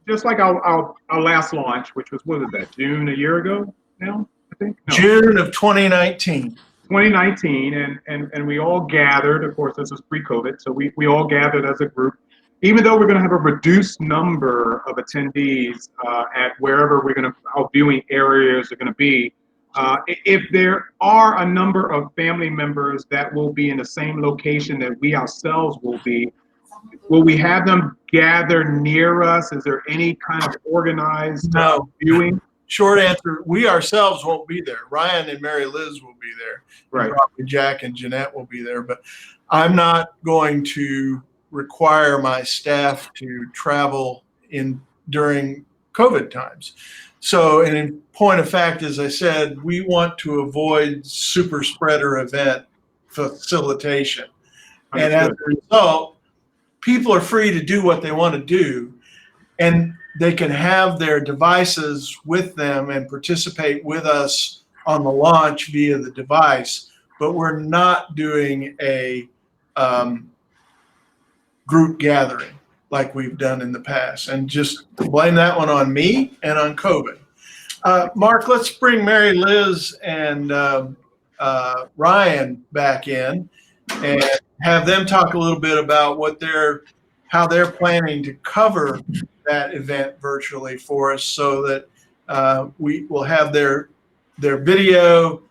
Just like our last launch, which was, what was that, June a year ago now, I think? No. June of 2019. 2019, and we all gathered. Of course, this was pre-COVID, so we all gathered as a group. Even though we're going to have a reduced number of attendees at wherever our viewing areas are going to be, if there are a number of family members that will be in the same location that we ourselves will be, will we have them gather near us? Is there any kind of organized viewing? Short answer, we ourselves won't be there. Ryan and MaryLiz will be there. Right. Probably Jack and Jeanette will be there, but I'm not going to require my staff to travel during COVID times. So, and in point of fact, as I said, we want to avoid super spreader event facilitation. And as a result, people are free to do what they want to do, and they can have their devices with them and participate with us on the launch via the device, but we're not doing a group gathering like we've done in the past. And just blame that one on me and on COVID. Mark, let's bring MaryLiz and Ryan back in and have them talk a little bit about how they're planning to cover that event virtually for us, so that we will have their video.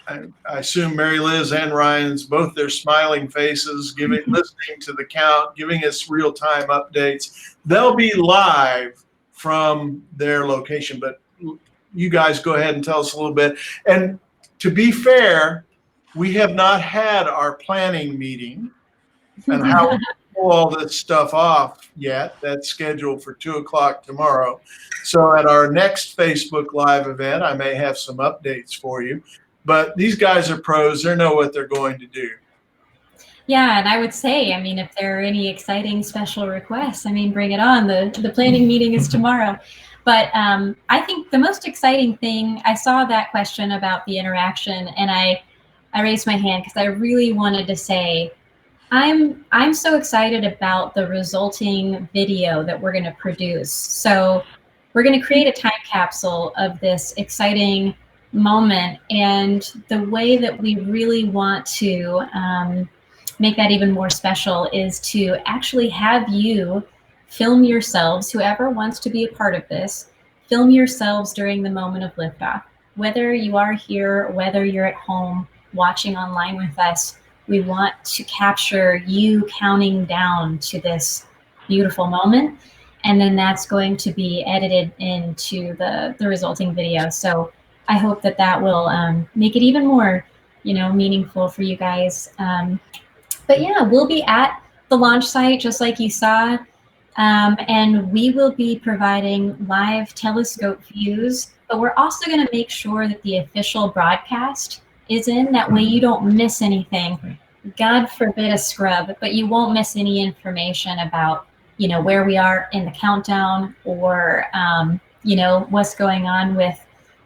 I assume MaryLiz and Ryan's, both their smiling faces, listening to the count, giving us real-time updates. They'll be live from their location, but you guys go ahead and tell us a little bit. And to be fair, we have not had our planning meeting and how we pull all this stuff off yet. That's scheduled for 2:00 tomorrow. So at our next Facebook Live event, I may have some updates for you. But these guys are pros. They know what they're going to do. Yeah, and I would say, I mean, if there are any exciting special requests, I mean, bring it on. The planning meeting is tomorrow. But I think the most exciting thing, I saw that question about the interaction, and I raised my hand because I really wanted to say, I'm so excited about the resulting video that we're going to produce. So we're going to create a time capsule of this exciting moment, and the way that we really want to make that even more special is to actually have you film yourselves, whoever wants to be a part of this, film yourselves during the moment of liftoff. Whether you are here, whether you're at home watching online with us, we want to capture you counting down to this beautiful moment, and then that's going to be edited into the resulting video. So I hope that will make it even more meaningful for you guys. But yeah, we'll be at the launch site, just like you saw. And we will be providing live telescope views, but we're also going to make sure that the official broadcast is in. That way you don't miss anything. God forbid a scrub, but you won't miss any information about, where we are in the countdown, or, what's going on with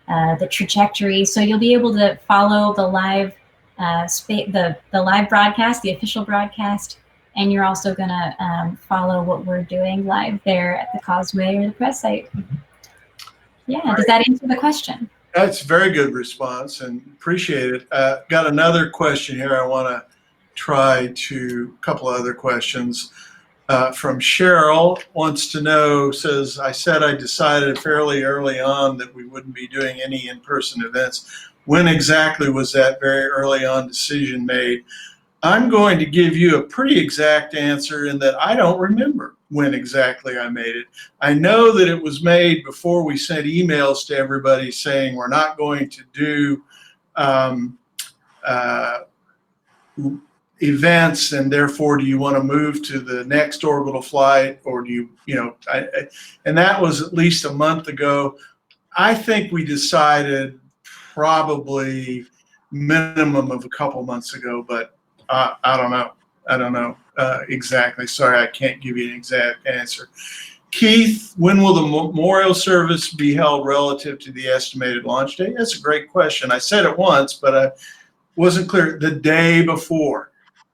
the trajectory. So you'll be able to follow the live the live broadcast, the official broadcast, and you're also going to follow what we're doing live there at the Causeway or the press site. Yeah, does that answer the question? That's a very good response, and appreciate it. Got another question here. I want to try to, a couple of other questions. From Cheryl, wants to know, says, I said I decided fairly early on that we wouldn't be doing any in-person events. When exactly was that very early on decision made? I'm going to give you a pretty exact answer in that I don't remember when exactly I made it. I know that it was made before we sent emails to everybody saying we're not going to do events, and therefore do you want to move to the next orbital flight, or do you, and that was at least a month ago. I think we decided probably minimum of a couple months ago, but I don't know exactly. Sorry, I can't give you an exact answer. Keith, when will the memorial service be held relative to the estimated launch date? That's a great question. I said it once, but I wasn't clear. The day before.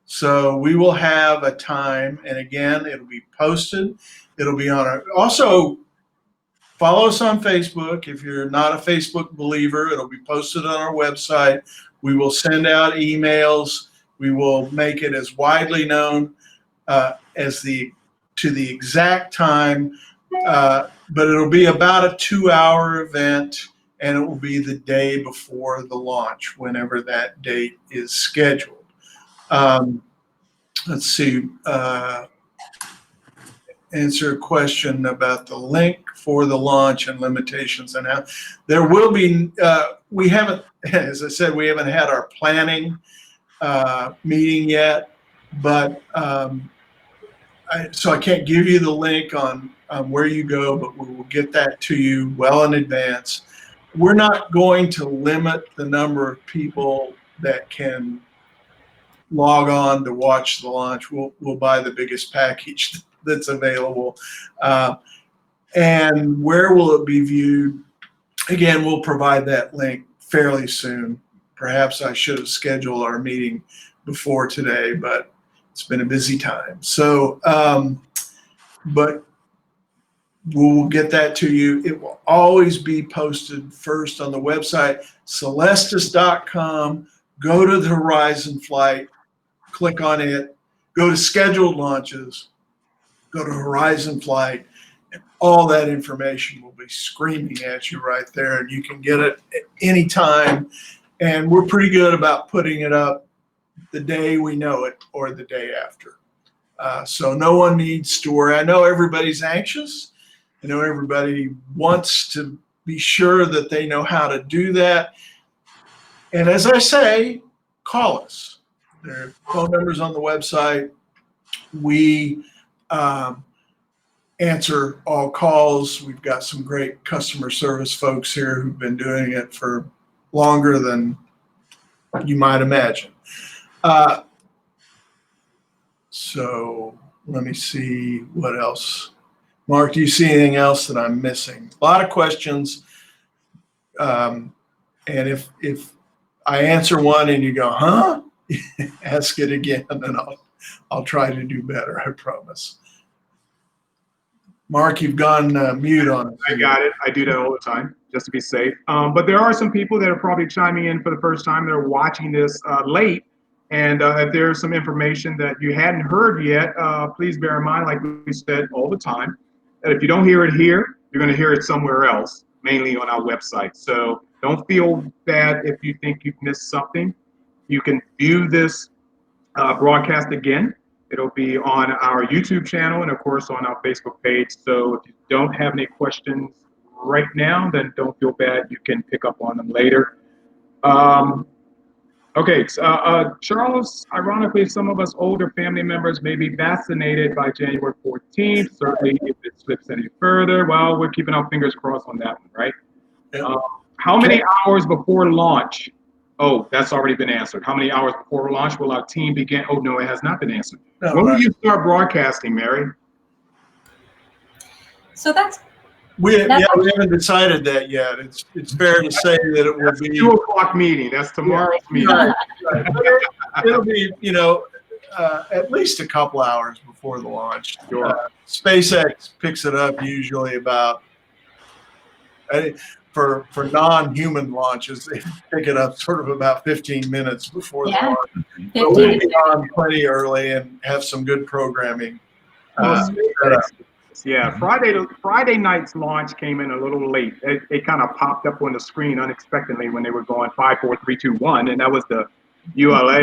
So we will have a time, and again, it'll be posted. It'll be on our, also follow us on Facebook. If you're not a Facebook believer, it'll be posted on our website. We will send out emails. We will make it as widely known to the exact time, but it'll be about a 2-hour event, and it will be the day before the launch, whenever that date is scheduled. Let's see. Answer a question about the link for the launch and limitations and how there will be. We haven't, as I said, we haven't had our planning meeting yet, but so I can't give you the link on where you go, but we will get that to you well in advance. We're not going to limit the number of people that can log on to watch the launch. We'll buy the biggest package that's available. And where will it be viewed? Again, we'll provide that link fairly soon. Perhaps I should have scheduled our meeting before today, but it's been a busy time. So, but we'll get that to you. It will always be posted first on the website, celestis.com. Go to the Horizon Flight, click on it, go to scheduled launches, go to Horizon Flight, and all that information will be screaming at you right there, and you can get it at any time. And we're pretty good about putting it up the day we know it or the day after. So no one needs to worry. I know everybody's anxious. I know everybody wants to be sure that they know how to do that. And as I say, call us. There are phone numbers on the website. We answer all calls. We've got some great customer service folks here who've been doing it for longer than you might imagine. So let me see what else. Mark, do you see anything else that I'm missing? A lot of questions. And if I answer one and you go, huh? Ask it again, and I'll try to do better, I promise. Mark, you've gone mute on us. I got it. I do that all the time, just to be safe. But there are some people that are probably chiming in for the first time. They're watching this late. And if there's some information that you hadn't heard yet, please bear in mind, like we said all the time, that if you don't hear it here, you're going to hear it somewhere else, mainly on our website. So don't feel bad if you think you've missed something. You can view this broadcast again. It'll be on our YouTube channel and, of course, on our Facebook page. So if you don't have any questions right now, then don't feel bad. You can pick up on them later. Okay, Charles, ironically, some of us older family members may be vaccinated by January 14th. Certainly, if it slips any further, well, we're keeping our fingers crossed on that one, right? Yeah. How many hours before launch? Oh, that's already been answered. How many hours before launch will our team begin? Oh, no, it has not been answered. No, When will you start broadcasting, Mary? So that's we haven't decided that yet. It's fair to say that it will That's be 2 o'clock meeting. That's tomorrow's meeting. right. But it'll be at least a couple hours before the launch. Sure. SpaceX picks it up usually about for non-human launches. They pick it up sort of about 15 minutes before the launch. But we'll be on plenty early and have some good programming. Yeah, Friday night's launch came in a little late. It kind of popped up on the screen unexpectedly when they were going 5, 4, 3, 2, 1, and that was the ULA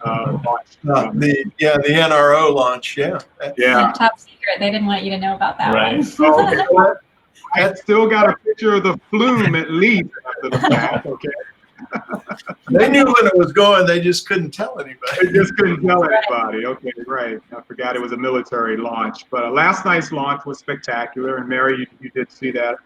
launch. The NRO launch. Yeah. Top secret. They didn't want you to know about that Right. one. I still got a picture of the flume at least after the fact. Okay. They knew when it was going. They just couldn't tell anybody. They just couldn't tell anybody. Okay, right. I forgot it was a military launch. But last night's launch was spectacular. And Mary, you did see that.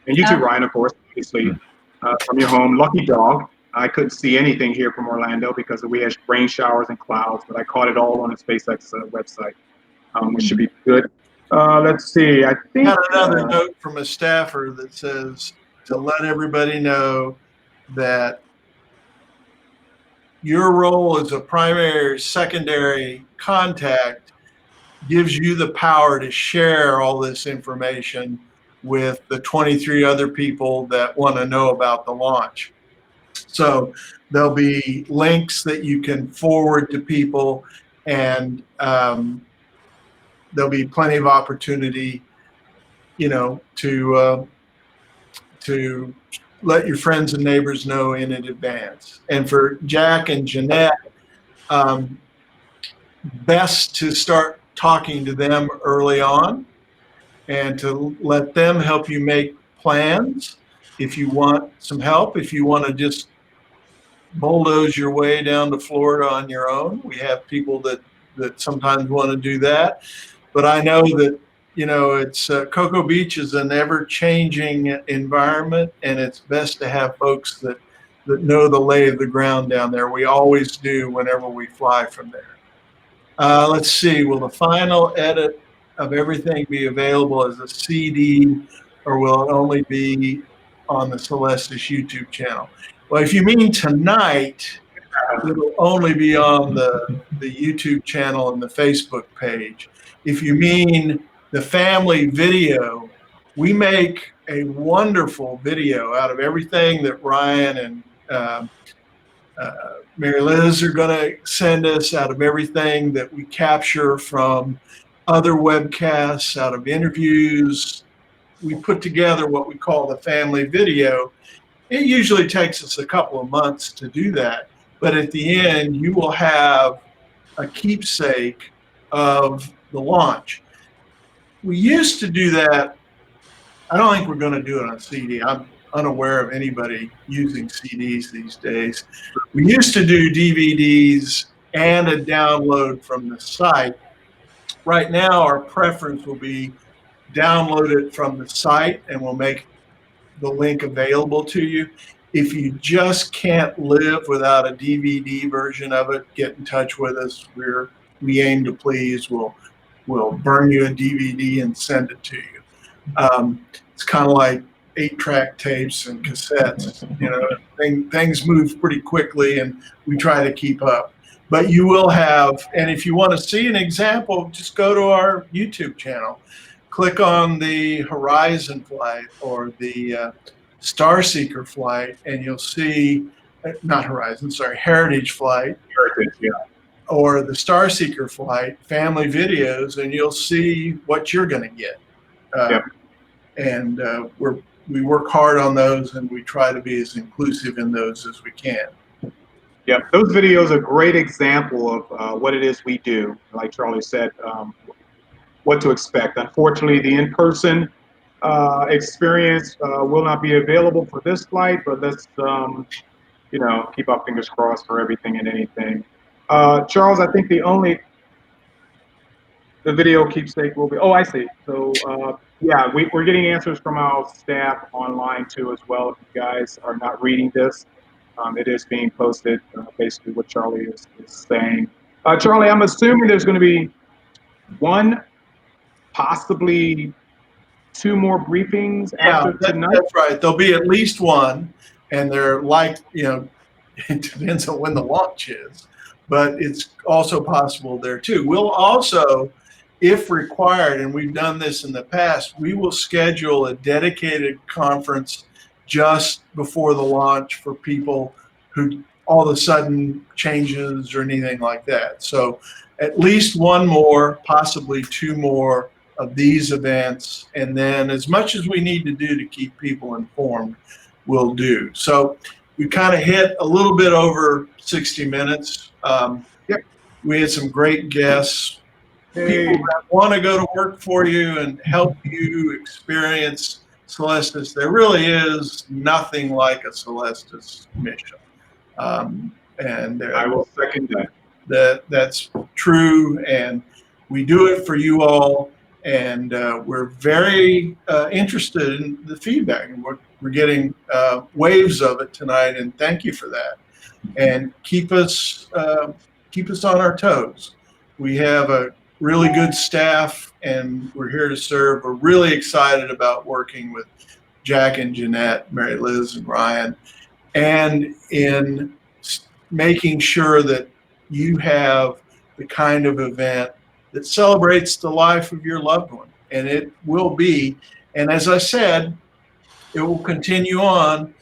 And you too, Ryan, of course, obviously, from your home. Lucky dog. I couldn't see anything here from Orlando because we had rain showers and clouds. But I caught it all on the SpaceX website, which should be good. Let's see. I think got another note from a staffer that says to let everybody know that your role as a primary or secondary contact gives you the power to share all this information with the 23 other people that want to know about the launch. So there'll be links that you can forward to people, and there'll be plenty of opportunity, to let your friends and neighbors know in advance. And for Jack and Jeanette, best to start talking to them early on and to let them help you make plans. If you want some help, if you want to just bulldoze your way down to Florida on your own, we have people that sometimes want to do that. But I know that it's Cocoa Beach is an ever-changing environment, and it's best to have folks that know the lay of the ground down there. We always do whenever we fly from there. Let's see, will the final edit of everything be available as a CD, or will it only be on the Celestis YouTube channel? Well, if you mean tonight, it'll only be on the YouTube channel and the Facebook page. If you mean the family video, we make a wonderful video out of everything that Ryan and MaryLiz are going to send us, out of everything that we capture from other webcasts, out of interviews. We put together what we call the family video. It usually takes us a couple of months to do that, but at the end, you will have a keepsake of the launch. We used to do that. I don't think we're going to do it on CD. I'm unaware of anybody using CDs these days. We used to do DVDs and a download from the site. Right now, our preference will be download it from the site, and we'll make the link available to you. If you just can't live without a DVD version of it, get in touch with us. We aim to please. We'll burn you a DVD and send it to you. It's kind of like 8-track tapes and cassettes. Things move pretty quickly, and we try to keep up. But you will have, and if you want to see an example, just go to our YouTube channel. Click on the Horizon Flight or the Starseeker Flight, and you'll see, not Horizon, sorry, Heritage Flight. Heritage, yeah. Or the Starseeker Flight family videos, and you'll see what you're going to get. Yep. And we work hard on those, and we try to be as inclusive in those as we can. Yeah, those videos are a great example of what it is we do. Like Charlie said, what to expect. Unfortunately, the in-person experience will not be available for this flight, but let's keep our fingers crossed for everything and anything. Charles, I think the video keepsake will be, oh, I see. So, yeah, we're getting answers from our staff online too as well. If you guys are not reading this, it is being posted, basically what Charlie is saying. Charlie, I'm assuming there's going to be one, possibly two more briefings after tonight. That's right. There'll be at least one, and they're like, it depends on when the launch is, but it's also possible there too. We'll also, if required, and we've done this in the past, we will schedule a dedicated conference just before the launch for people who all of a sudden changes or anything like that. So at least one more, possibly two more of these events, and then as much as we need to do to keep people informed, we'll do. So we kind of hit a little bit over 60 minutes. Yep. We had some great guests, Hey. people that want to go to work for you and help you experience Celestis. There really is nothing like a Celestis mission. And I will second that. That's true, and we do it for you all. And we're very interested in the feedback, and we're getting waves of it tonight. And thank you for that. And keep us on our toes. We have a really good staff, and we're here to serve. We're really excited about working with Jack and Jeanette, MaryLiz and Ryan, and in making sure that you have the kind of event that celebrates the life of your loved one. And it will be, and as I said, it will continue on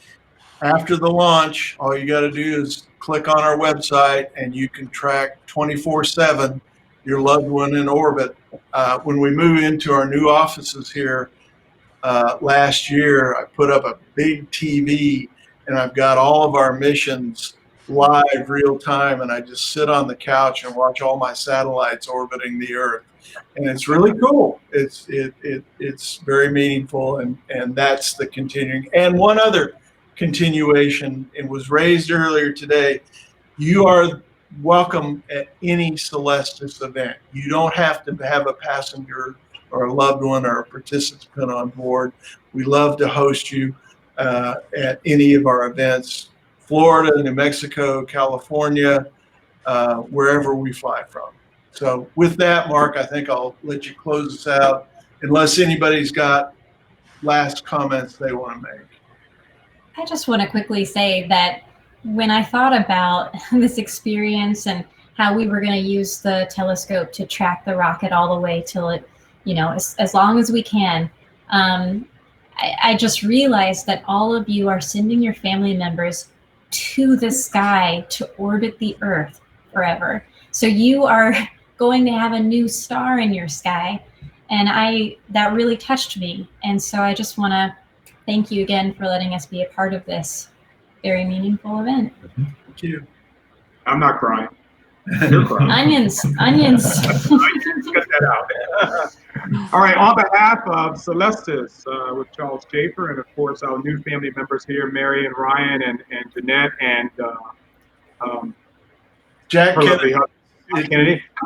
after the launch. All you got to do is click on our website and you can track 24/7 your loved one in orbit. When we move into our new offices here last year, I put up a big TV and I've got all of our missions live real time, and I just sit on the couch and watch all my satellites orbiting the Earth, and it's really cool. It's very meaningful, and that's the continuing. And one other continuation, it was raised earlier today. You are welcome at any Celestis event. You don't have to have a passenger or a loved one or a participant on board. We love to host you at any of our events. Florida, New Mexico, California, wherever we fly from. So with that, Mark, I think I'll let you close us out, unless anybody's got last comments they want to make. I just want to quickly say that when I thought about this experience and how we were going to use the telescope to track the rocket all the way till it, as long as we can, I just realized that all of you are sending your family members to the sky to orbit the Earth forever. So you are going to have a new star in your sky, and that really touched me. And so I just want to thank you again for letting us be a part of this very meaningful event. Thank you. I'm not crying. You're crying. Onions. Cut that out. All right, on behalf of Celestis, with Charles Schaefer, and of course our new family members here, Mary and Ryan and Jeanette and Jack Kennedy.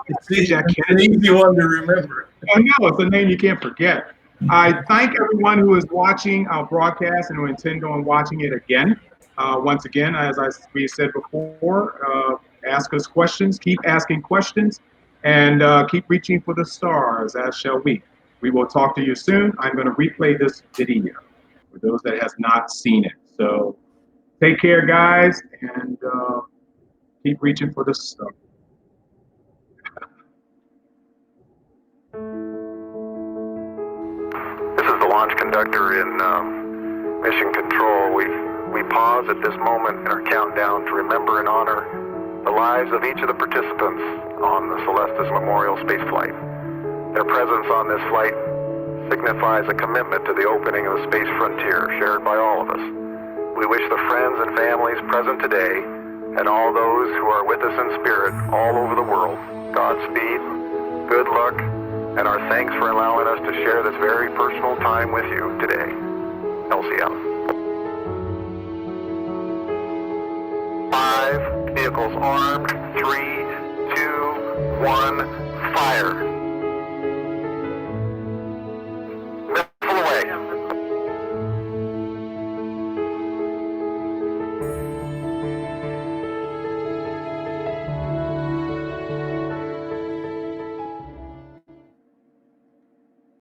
It's Jack It's Kennedy. an easy one to remember. I know, it's a name you can't forget. I thank everyone who is watching our broadcast and who intend on watching it again. Once again, as we said before, ask us questions, keep asking questions, and keep reaching for the stars, as shall we. We will talk to you soon. I'm going to replay this video for those that has not seen it. So take care, guys, and keep reaching for the stars. This is the launch conductor in mission control. We pause at this moment in our countdown to remember and honor the lives of each of the participants on the Celestis Memorial Spaceflight. Their presence on this flight signifies a commitment to the opening of the space frontier shared by all of us. We wish the friends and families present today and all those who are with us in spirit all over the world Godspeed, good luck, and our thanks for allowing us to share this very personal time with you today. LCM. vehicles armed. 3, 2, 1, fire.